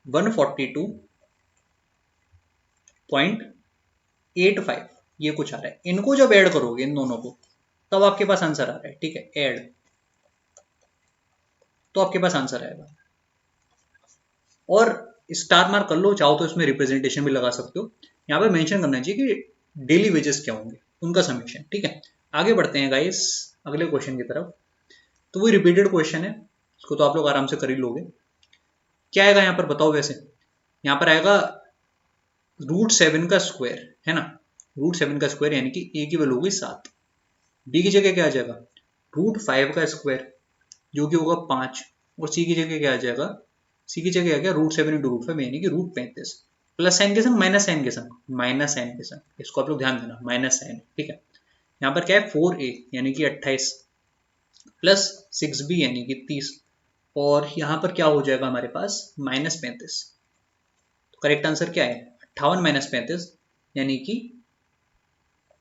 142.85, ये कुछ आ रहा है। इनको जब ऐड करोगे इन दोनों को, तब आपके पास आंसर आ रहा है, ठीक है, ऐड, तो आपके पास आंसर आएगा। और स्टार मार्क कर लो, चाहो तो इसमें रिप्रेजेंटेशन भी लगा सकते हो। यहाँ पे मेंशन करना चाहिए कि डेली वेजेस क्या होंगे, उनका समीशन, ठीक है। आगे बढ़ते हैं गाइस अगले क्वेश्चन की तरफ। तो वो रिपीटेड क्वेश्चन है, इसको तो आप लोग आराम से कर ही लोगे। क्या आएगा यहाँ पर बताओ, वैसे यहाँ पर आएगा √7 का स्क्वायर, है ना, √7 का स्क्वायर यानी कि ए की वैल्यू होगी 7। बी की जगह क्या आ जाएगा, √5 का स्क्वायर जो कि होगा 5। और सी की जगह क्या आ जाएगा, सी की जगह आ गया √7 इंटू √5 यानी कि √35। प्लस साइन के संग माइनस साइन के संग, माइनस साइन के संग, इसको आप लोग ध्यान देना, माइनस साइन, ठीक है। यहाँ पर क्या है 4a यानी कि 28 प्लस 6b यानी कि 30, और यहाँ पर क्या हो जाएगा हमारे पास -35। तो करेक्ट आंसर क्या है, 58 - 35 यानी कि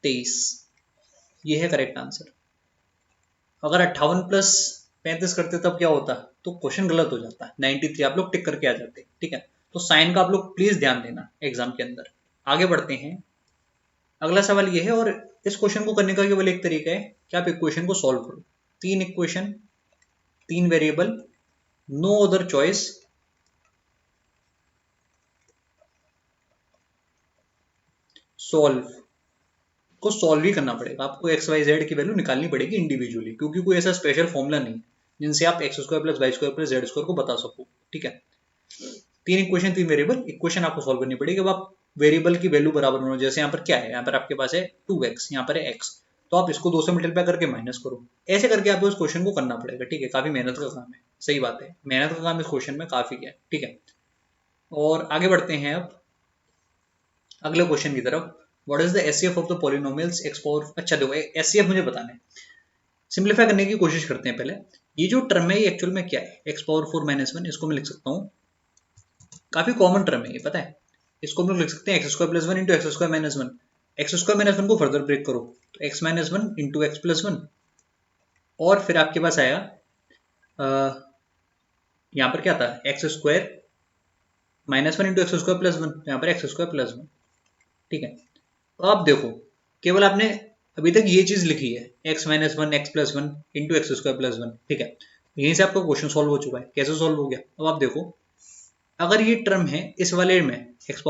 23, ये है करेक्ट आंसर। अगर 58 प्लस 35 करते तब क्या होता, तो क्वेश्चन गलत हो जाता, 93 आप लोग टिक करके आ जाते, ठीक है। तो साइन का आप लोग प्लीज ध्यान देना एग्जाम के अंदर। आगे बढ़ते हैं, अगला सवाल ये है, और इस क्वेश्चन को करने का केवल एक तरीका है कि आप इक्वेशन को सॉल्व करो। 3 equation, 3 variable, no other choice, solve, को सॉल्व ही करना पड़ेगा आपको। एक्स वाई जेड की वैल्यू निकालनी पड़ेगी इंडिविजुअली, क्योंकि कोई ऐसा स्पेशल फॉर्मूला नहीं जिनसे आप x² + y² + z² को बता सको, ठीक है। 3 इक्वेशन, 3 वेरिएबल, इक्वेशन आपको सॉल्व करनी पड़ेगी। अब आप वेरिएबल की वैल्यू बराबर होना, जैसे यहाँ पर क्या है, यहाँ पर आपके पास है 2x, यहाँ पर है x, तो आप इसको 2 से मल्टीप्लाई करके माइनस करो। ऐसे करके आपको उस क्वेश्चन को करना पड़ेगा, ठीक है। काफी मेहनत का काम है, सही बात है, मेहनत का काम इस क्वेश्चन में काफी है, ठीक है। और आगे बढ़ते हैं अब अगले क्वेश्चन की तरफ। What is the HCF of the polynomials x power, अच्छा देखो एचसीएफ मुझे बताना है, सिंप्लीफाई करने की कोशिश करते हैं पहले। ये जो टर्म है ये एक्चुअल में क्या है, x⁴ - 1, इसको मैं लिख सकता हूँ, काफी कॉमन टर्म है ये, पता है। इसको हम लोग लिख सकते हैं x² + 1 × x² - 1। x² - 1 को फर्दर ब्रेक करो तो x - 1 × x + 1, और फिर आपके पास आया यहाँ पर क्या था, x² - 1 × x² + 1, यहाँ पर x² + 1, ठीक है। तो आप देखो, केवल आपने अभी तक ये चीज लिखी है x - 1 x + 1 × x² + 1, ठीक है। यहीं से आपका क्वेश्चन सॉल्व हो चुका है। कैसे सॉल्व हो गया, अब आप देखो, अगर ये टर्म है इस वाले में x⁴ -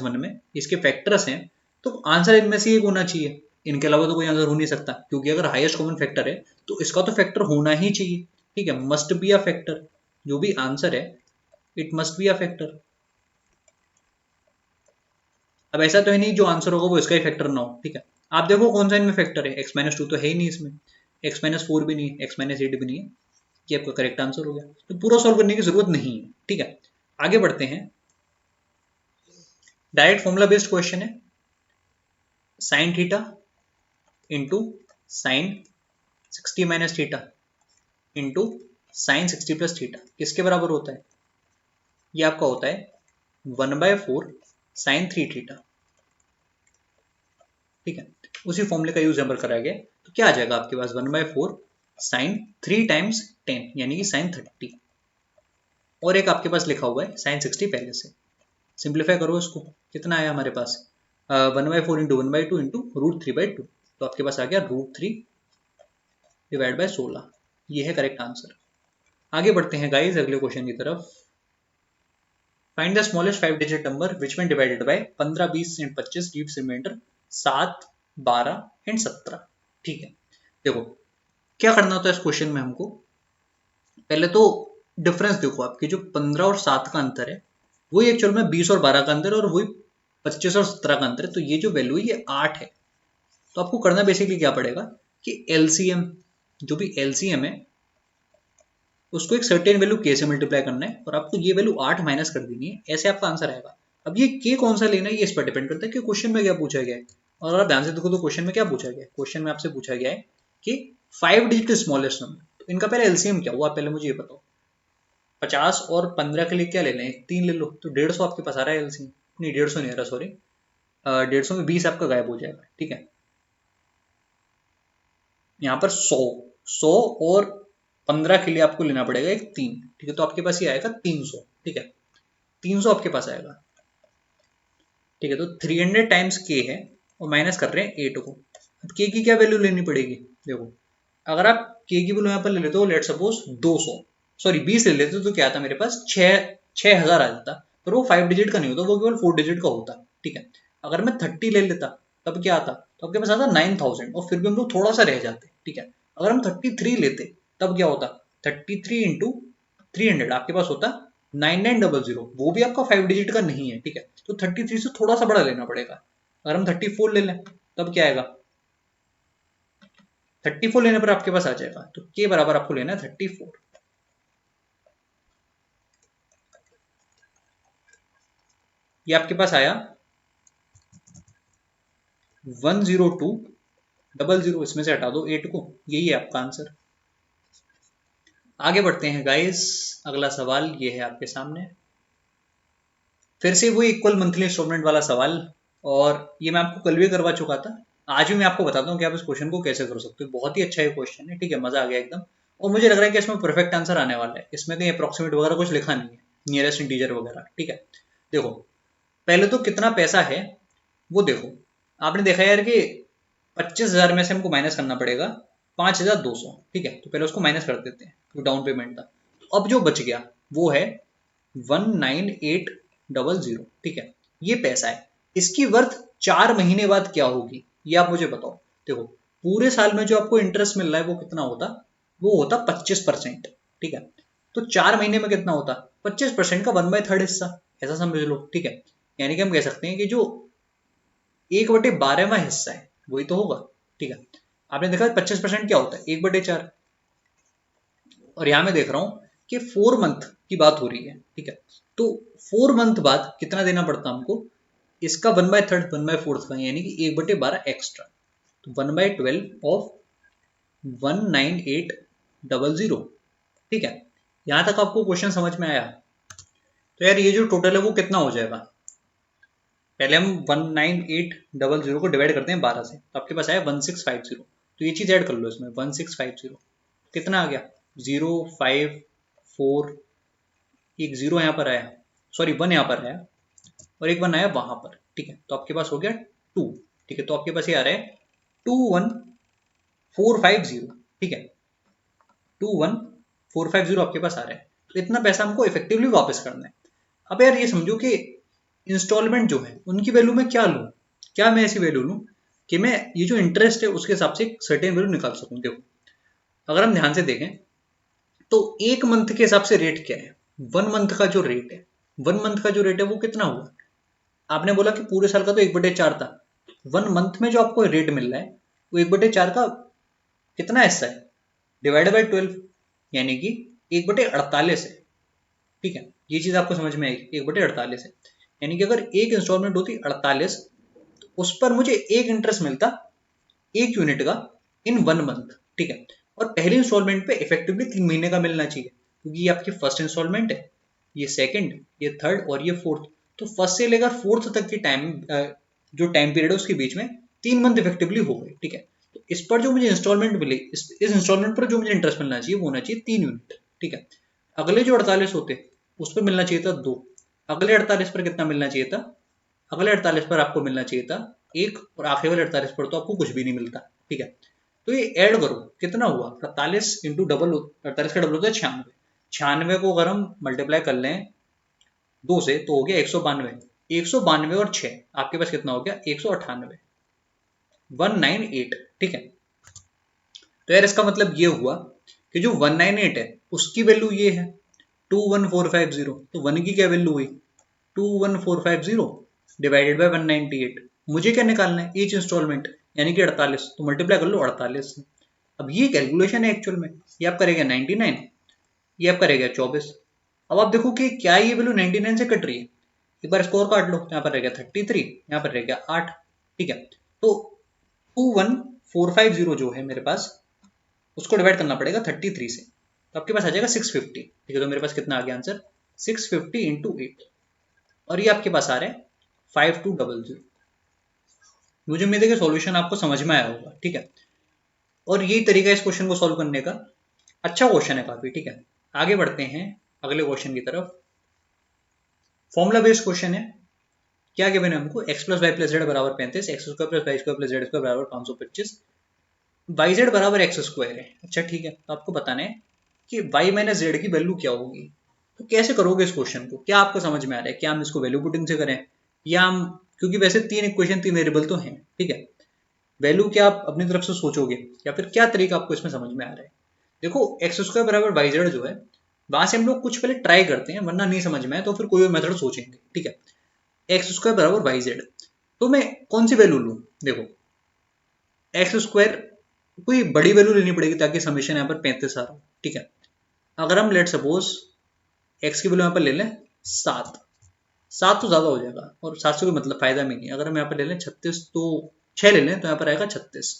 1 में, इसके फैक्टर्स हैं, तो आंसर इनमें से एक होना चाहिए, इनके अलावा तो कोई आंसर हो नहीं सकता, क्योंकि अगर हाईएस्ट कॉमन फैक्टर है तो इसका तो फैक्टर होना ही चाहिए, ठीक है, मस्ट बी अ फैक्टर। जो भी आंसर है it must be a factor. अब ऐसा तो है नहीं जो आंसर होगा वो इसका ही फैक्टर ना हो, ठीक है। आप देखो कौन सा इनमें फैक्टर है, x - 2 तो है ही नहीं इसमें, x - 4 भी नहीं है, x - 8 भी नहीं है, ये आपका करेक्ट आंसर हो गया। तो पूरा सॉल्व करने की जरूरत नहीं है, ठीक है। आगे बढ़ते हैं, डायरेक्ट फॉर्मूला बेस्ड क्वेश्चन है। Sine theta into sine 60 - theta into sine 60 + theta किसके बराबर होता है, ये आपका होता है 1/4 साइन 3 थीटा, ठीक है। उसी फॉर्मूले का यूज यहाँ पर कराया गया। तो क्या आ जाएगा आपके पास 1/4 साइन 3 × 10 यानी कि साइन 30, और एक आपके पास लिखा हुआ है साइन 60 पहले से। सिंप्लीफाई करो इसको, कितना आया हमारे पास 1/4 × 1/2 × √3/2, तो आपके पास आ गया √3 डिवाइड बाय 16, ये है करेक्ट आंसर। आगे बढ़ते हैं गाइस अगले क्वेश्चन की तरफ। Find the smallest 5 digit number which में divided by 15, 20 and 25 leaves remainder 7, 12 and 17। ठीक है, देखो क्या करना होता है इस क्वेश्चन में हमको। पहले तो डिफरेंस देखो, आपकी जो 15 और 7 का अंतर है वही एक्चुअल में 20 और 12 का अंतर है, और वही 25 और 17 का अंतर है। तो ये जो वैल्यू है ये 8 है। तो आपको करना बेसिकली क्या पड़ेगा कि एलसीएम, जो भी एलसीएम है उसको एक सर्टेन वैल्यू के से मल्टीप्लाई करना है, और आपको ये वैल्यू 8 माइनस कर देनी है, ऐसे आपका आंसर आएगा। अब ये के कौन सा लेना है ये इस पर डिपेंड करता है कि क्वेश्चन में क्या पूछा गया है। और अगर आप ध्यान से देखो तो क्वेश्चन में क्या पूछा गया है, क्वेश्चन में आपसे पूछा गया है कि 5 डिजिट स्मॉलेस्ट नंबर। तो इनका पहले एलसीएम क्या हुआ पहले मुझे ये बताओ। 50 और 15 के लिए क्या ले लें, 3 ले लो, तो 150 आपके पास आ रहा है एलसीएम। नहीं 150 नहीं आ रहा, सॉरी, 150 में 20 आपका गायब हो जाएगा। ठीक है, यहाँ पर 100 और 15 के लिए आपको लेना पड़ेगा एक 3। ठीक है, तो आपके पास ये आएगा 300। ठीक है, 300 आपके पास आएगा। ठीक है, तो 300 टाइम्स के है और माइनस कर रहे हैं 8 को। अब के की क्या वैल्यू लेनी पड़ेगी, देखो अगर आप के की वैल्यू यहाँ पर ले लेते हो, लेट सपोज 200, सॉरी 20 ले लेते हो, तो क्या आता मेरे पास 6000 आ जाता। पर वो 5 डिजिट का नहीं होता, वो केवल 4 डिजिट का होता। ठीक है, अगर मैं 30 ले लेता तब क्या आता, तो आपके पास आता 9000, और फिर भी हम लोग थोड़ा सा रह जाते। ठीक है, अगर हम 33 लेते तब क्या होता, 33 इंटू 300 आपके पास होता 9900, वो भी आपका 5 डिजिट का नहीं है। ठीक है, तो 33 से थोड़ा सा बड़ा लेना पड़ेगा। अगर हम 34 ले लें तब क्या आएगा, 34 लेने पर आपके पास आ जाएगा, तो के बराबर आपको लेना है 34। ये आपके पास आया 10200, इसमें से हटा दो 8 को, यही है आपका आंसर। आगे बढ़ते हैं गाइस, अगला सवाल ये है आपके सामने, फिर से वही इक्वल मंथली इंस्टॉलमेंट वाला सवाल, और ये मैं आपको कल भी करवा चुका था। आज भी मैं आपको बताता हूँ कि आप इस क्वेश्चन को कैसे कर सकते हो। बहुत ही अच्छा ये क्वेश्चन है। ठीक है, मजा आ गया एकदम, और मुझे लग रहा है कि इसमें परफेक्ट आंसर आने वाला है। इसमें कहीं अप्रोक्सीमेट वगैरह कुछ लिखा नहीं है, नियरेस्ट इंटीजर वगैरह। ठीक है, देखो पहले तो कितना पैसा है वो देखो। आपने देखा यार कि 25,000 में से हमको माइनस करना पड़ेगा 5,200। ठीक है, तो पहले उसको माइनस कर देते हैं, तो डाउन पेमेंट था। तो अब जो बच गया वो है 19800। ठीक है, ये पैसा है, इसकी वर्थ 4 महीने बाद क्या होगी ये आप मुझे बताओ। देखो पूरे साल में जो आपको इंटरेस्ट मिल रहा है वो कितना होता, वो होता 25%। ठीक है, तो 4 महीने में कितना होता, 25% का 1/3 हिस्सा, ऐसा समझ लो। ठीक है, यानी कि हम कह सकते हैं कि जो 1/12वां हिस्सा है वही तो होगा। ठीक है, आपने देखा 25% क्या होता है 1/4, और यहां मैं देख रहा हूं कि 4 मंथ की बात हो रही है। ठीक है, तो 4 मंथ बाद कितना देना पड़ता हमको, इसका 1/3 1/4 का, यानी कि 1/12 एक्स्ट्रा, तो 1/12 ऑफ 19800। ठीक है, यहां तक आपको क्वेश्चन समझ में आया। तो यार ये जो टोटल है वो कितना हो जाएगा, पहले हम 19800 को डिवाइड करते हैं 12 से, तो आपके पास आया 1650। तो ये चीज ऐड कर लो इसमें, 1650 कितना आ गया 054, एक जीरो यहाँ पर आया, सॉरी 1 यहाँ पर आया, और एक 1 आया वहां पर। ठीक है, तो आपके पास हो गया 2। ठीक है, तो आपके पास ये आ रहा है 21450। ठीक है, 21450 आपके पास आ रहा है। तो इतना पैसा हमको इफेक्टिवली वापस करना है। अब यार ये समझो कि इंस्टॉलमेंट जो है उनकी वैल्यू में क्या लूँ, क्या मैं ऐसी वैल्यू लूँ कि मैं ये जो इंटरेस्ट है उसके हिसाब से एक सर्टेन वैल्यू निकाल सकूं। देखो अगर हम ध्यान से देखें तो 1 मंथ के हिसाब से रेट क्या है, 1 मंथ का जो रेट है, 1 मंथ का जो रेट है वो कितना हुआ। आपने बोला कि पूरे साल का तो 1/4 था, 1 मंथ में जो आपको रेट मिल रहा है वो 1/4 का कितना हिस्सा है, डिवाइड बाई 12, यानी कि 1/48 है। ठीक है, ये चीज आपको समझ में आएगी, 1/48 है, यानी कि अगर एक इंस्टॉलमेंट होती 48, तो उस पर मुझे एक इंटरेस्ट मिलता 1 यूनिट का इन 1 मंथ। ठीक है, और पहले इंस्टॉलमेंट पे इफेक्टिवली 3 महीने का मिलना चाहिए, क्योंकि ये आपकी फर्स्ट इंस्टॉलमेंट है, ये सेकंड, ये थर्ड और ये फोर्थ। तो फर्स्ट से लेकर फोर्थ तक की टाइम, जो टाइम पीरियड है उसके बीच में 3 मंथ इफेक्टिवली हो गए। ठीक है, तो इस पर जो मुझे इंस्टॉलमेंट मिले, इस इंस्टॉलमेंट पर जो मुझे इंटरेस्ट मिलना चाहिए वो होना चाहिए 3 यूनिट। ठीक है, अगले जो 48 होते उस पर मिलना चाहिए था 2, अगले 48 पर कितना मिलना चाहिए था, अगले 48 पर आपको मिलना चाहिए था 1, और आखिरी वाले 48 पर तो आपको कुछ भी नहीं मिलता। ठीक है, तो ये ऐड करो, कितना हुआ 48 इंटू डबल, 48 का डबल होता है 96। 96 को अगर हम मल्टीप्लाई कर लें 2 से तो हो गया 192। 192 और 6 आपके पास कितना हो गया 198, 198। ठीक है, तो यार इसका मतलब ये हुआ कि जो 198 है उसकी वैल्यू ये है 21450, तो 1 की क्या वैल्यू हुई 21450 डिवाइडेड बाय 198। मुझे क्या निकालना है ईच इंस्टॉलमेंट यानी कि 48, तो मल्टीप्लाई कर लो 48 से। अब ये कैलकुलेशन है एक्चुअल में, ये आप करेगा 99, ये आप करेगा 24। अब आप देखो कि क्या ये वैल्यू 99 से कट रही है, एक बार स्कोर काट लो, यहाँ पर रह गया 33, यहाँ पर रह गया 8। ठीक है, तो 21450 जो है मेरे पास उसको डिवाइड करना पड़ेगा 33 से, तो आपके पास आ जाएगा 650। ठीक है, तो मेरे पास कितना आ गया आंसर 650 इंटू 8, और ये आपके पास आ रहा है 5200। मुझे उम्मीद है कि सॉल्यूशन आपको समझ में आया होगा। ठीक है, और यही तरीका है इस क्वेश्चन को सॉल्व करने का। अच्छा क्वेश्चन है काफी। ठीक है, आगे बढ़ते हैं अगले क्वेश्चन की तरफ। फॉर्मुला बेस्ड क्वेश्चन है। क्या गिवन है हमको x plus y plus z बराबर 35, x square plus y square plus z square बराबर 525, वाई जेड बराबर एक्स स्क्वायर है। अच्छा ठीक है, तो आपको बताना है कि y माइनस जेड की वैल्यू क्या होगी। तो कैसे करोगे इस क्वेश्चन को, क्या आपको समझ में आ रहा है, क्या हम इसको वैल्यू पुटिंग से करें या हम, क्योंकि वैसे 3 इक्वेशन 3 वेरिएबल तो हैं। ठीक है, वैल्यू क्या आप अपनी तरफ से सोचोगे या फिर क्या तरीका आपको इसमें समझ में आ रहा है। देखो एक्स स्क्वायर बराबर वाई जेड जो है वहां से हम लोग कुछ पहले ट्राई करते हैं, वरना नहीं समझ में आए तो फिर कोई और मेथड सोचेंगे। ठीक है, एक्स स्क्वायर बराबर वाई जेड, तो मैं कौन सी वैल्यू लूँ। देखो एक्स स्क्वायर कोई बड़ी वैल्यू लेनी पड़ेगी ताकि समीशन यहाँ पर 35 आ रहा हो। ठीक है, अगर हम लेट सपोज एक्स की वैल्यू यहाँ पर ले लें 7, 7 तो ज्यादा हो जाएगा और 7 से कोई मतलब फायदा भी नहीं। अगर हम यहाँ पर ले लें 36, तो 6 ले लें तो यहाँ पर आएगा 36।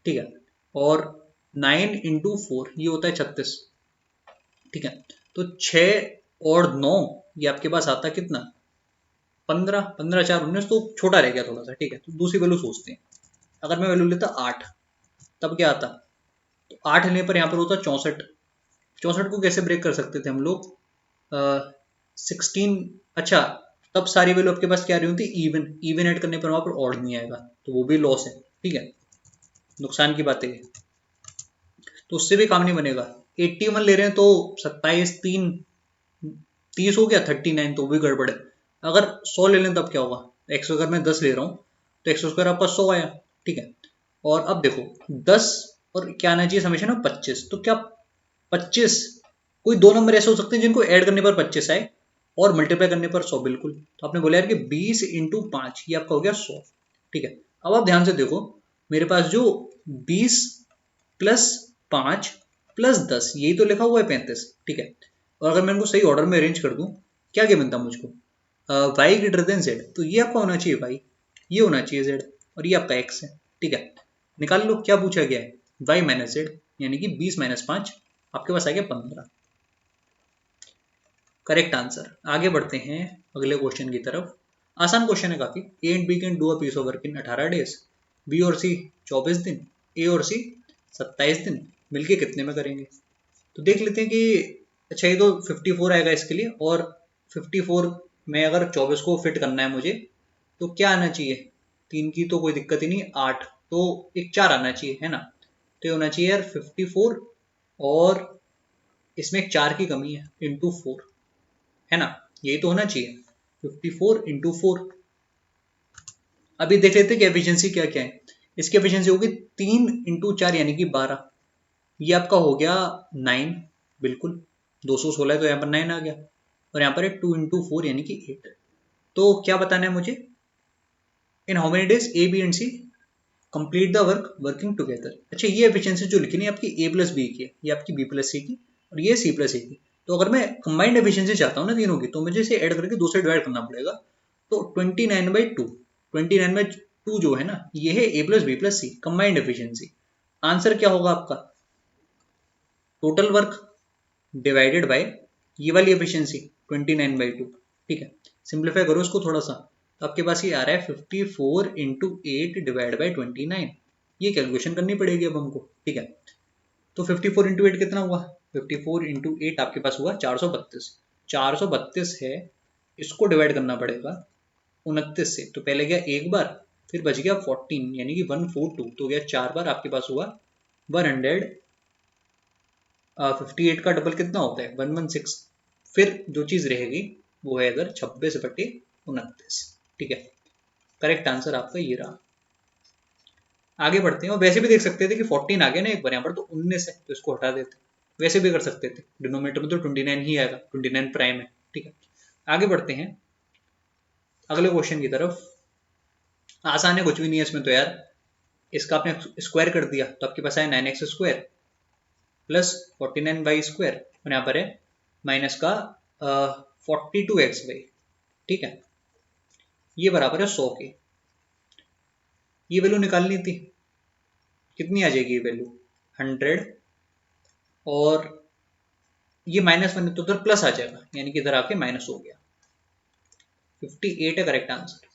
ठीक है, और 9 इंटू 4 ये होता है 36। ठीक है, तो 6 और 9 ये आपके पास आता है कितना 15, 15 4 19, तो छोटा रह गया थोड़ा सा। ठीक है, तो दूसरी वैल्यू सोचते हैं। अगर मैं वैल्यू लेता 8 तब क्या आता, तो 8 लेने पर यहाँ पर होता 64। 64 को कैसे ब्रेक कर सकते थे हम लोग 16। अच्छा, तब सारी वैल्यू आपके पास क्या रही होती इवन, इवन ऐड करने पर वहां पर ऑड नहीं आएगा, तो वो भी लॉस है। ठीक है, नुकसान की बात है, तो उससे भी काम नहीं बनेगा। 81 ले रहे हैं तो 27 3 30 हो गया, 39 तो भी गड़बड़ है। अगर 100 ले लें तब क्या होगा, एक्स अगर मैं 10 ले रहा हूँ तो एक्स स्क्वायर आपका 100 आया। ठीक है, और अब देखो 10 और क्या आना चाहिए समेशन में 25, तो क्या 25, कोई दो नंबर ऐसे हो सकते हैं जिनको ऐड करने पर 25 आए और मल्टीप्लाई करने पर 100। बिल्कुल, तो आपने बोला यार कि 20 इंटू 5 ये आपका हो गया 100। ठीक है, अब आप ध्यान से देखो मेरे पास जो 20 प्लस 5 प्लस 10 यही तो लिखा हुआ है 35। ठीक है, और अगर मैं इनको सही ऑर्डर में अरेंज कर दूं, क्या क्या बनता मुझको वाई ग्रेटर देन जेड, तो ये आपका होना चाहिए वाई, ये होना चाहिए जेड, और ये आपका एक्स है। ठीक है, निकाल लो क्या पूछा गया है वाई माइनस जेड, यानी कि 20 माइनस 5 आपके पास आ गया 15। Correct answer. आगे बढ़ते हैं अगले क्वेश्चन की तरफ। आसान क्वेश्चन है काफी। A and B can do a piece of work in 18 days, B और सी 24 दिन, ए और सी 27 दिन, मिलके कितने में करेंगे। तो देख लेते हैं कि अच्छा ये तो 54 आएगा इसके लिए, और 54 में अगर 24 को फिट करना है मुझे तो क्या आना चाहिए, 3 की तो कोई दिक्कत ही नहीं, 8 तो एक 4 आना चाहिए है ना। तो ये होना चाहिए यार 54, और इसमें एक 4 की कमी है इंटू 4, है ना, यही तो होना चाहिए 54 इंटू 4। अभी देख लेते हैं कि एफिशिएंसी क्या क्या है। इसकी एफिशिएंसी होगी 3 इंटू 4 यानी कि 12, ये आपका हो गया 9। बिल्कुल, 216 है तो यहाँ पर 9 आ गया, और यहाँ पर है 2 इंटू 4 यानी कि 8। तो क्या बताना है मुझे, in how many days A B and C complete the work working together. अच्छा, ये एफिशिएंसी जो लिखी है आपकी ए प्लस बी की है, ये आपकी बी प्लस सी की, और ये सी प्लस ए की। तो अगर मैं कंबाइंड एफिशिएंसी चाहता हूँ ना तीनों की, तो मुझे इसे ऐड करके 2 से डिवाइड करना पड़ेगा। तो 29/2, 29/2 जो है ना ये है A plus B plus C combined efficiency. Answer क्या होगा आपका, टोटल वर्क डिवाइडेड बाय ये वाली एफिशिएंसी 29/2। ठीक है, सिंप्लीफाई करो इसको थोड़ा सा, तो आपके पास ये आ रहा है 54 इंटू 8 डिवाइड बाई 29। ये कैलकुलेशन करनी पड़ेगी अब हमको। ठीक है, तो 54 इंटू 8 कितना हुआ, 54 इंटू 8 आपके पास हुआ 432। 432 है, इसको डिवाइड करना पड़ेगा 29 से। तो पहले गया एक बार, फिर बच गया 14 यानी कि 142, तो गया 4 बार, आपके पास हुआ 158 का डबल कितना होता है 116। फिर जो चीज रहेगी वो है इधर 26/29। ठीक है, करेक्ट आंसर आपका ये रहा। आगे बढ़ते हैं, और वैसे भी देख सकते थे कि 14 आ गया ना एक बार यहाँ पर, तो 19 है तो इसको हटा देते, वैसे भी कर सकते थे, डिनोमिनेटर में तो 29 ही आएगा, 29 प्राइम है। ठीक है, आगे बढ़ते हैं अगले क्वेश्चन की तरफ। आसान है, कुछ भी नहीं है इसमें तो यार। इसका आपने स्क्वायर कर दिया तो आपके पास आया 9x² प्लस 49y², और यहाँ पर है माइनस का 42xy। ठीक है, ये बराबर है 100 के। ये वैल्यू निकालनी थी, कितनी आ जाएगी ये वैल्यू 100, और ये -1 है तो उधर प्लस आ जाएगा, यानी कि इधर आके माइनस हो गया। 58 है करेक्ट आंसर।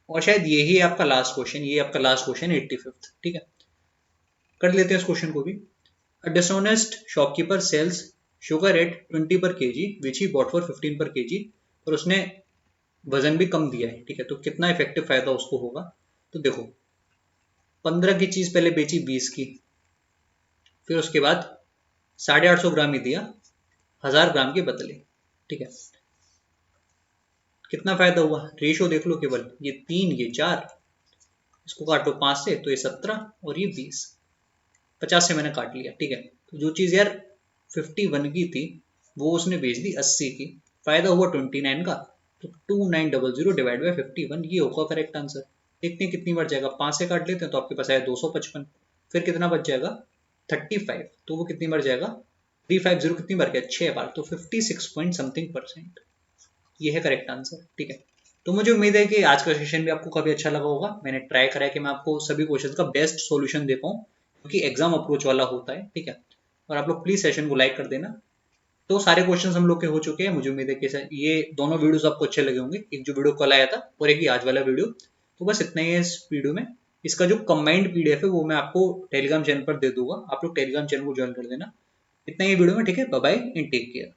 और शायद यही आपका लास्ट क्वेश्चन, ये आपका लास्ट क्वेश्चन 85th। ठीक है, कर लेते हैं इस क्वेश्चन को भी। A dishonest shopkeeper sells sugar at 20 per kg which he bought for 15 per KG, और उसने वजन भी कम दिया है। ठीक है, तो कितना इफेक्टिव फायदा उसको होगा। तो देखो, 15 की चीज पहले बेची 20 की, फिर उसके बाद 850 ग्राम ही दिया 1000 ग्राम के बदले। ठीक है, कितना फायदा हुआ, रेशो देख लो केवल, ये 3 ये 4, इसको काटो 5 से तो ये 17 और ये 20, 50 से मैंने काट लिया। ठीक है, तो जो चीज़ यार 51 की थी वो उसने बेच दी 80 की, फायदा हुआ 29 का। तो 2900 डिवाइड बाई 51, ये होगा करेक्ट आंसर। देखते हैं कितनी बार जाएगा, 5 से काट लेते हैं तो आपके पास आया 255, फिर कितना बच जाएगा 35, तो वो कितनी बार जाएगा 350 कितनी बार गया 6 बार, तो 56 पॉइंट समथिंग%। ये है करेक्ट आंसर। ठीक है, तो मुझे उम्मीद है कि आज का सेशन भी आपको काफी अच्छा लगा होगा। मैंने ट्राई करा है कि मैं आपको सभी क्वेश्चन का बेस्ट सॉल्यूशन दे पाऊँ, क्योंकि एग्जाम अप्रोच वाला होता है। ठीक है, और आप लोग प्लीज सेशन को लाइक कर देना। तो सारे क्वेश्चंस हम लोग के हो चुके हैं, मुझे उम्मीद है कि ये दोनों वीडियोस आपको अच्छे लगे होंगे, एक जो वीडियो कल आया था और एक ही आज वाला वीडियो। तो बस इतना ही है इस वीडियो में। इसका जो कंबाइंड पीडीएफ है वो मैं आपको टेलीग्राम चैनल पर दे दूंगा, आप लोग टेलीग्राम चैनल को ज्वाइन कर देना। इतना ही वीडियो में। ठीक है, bye bye and take care.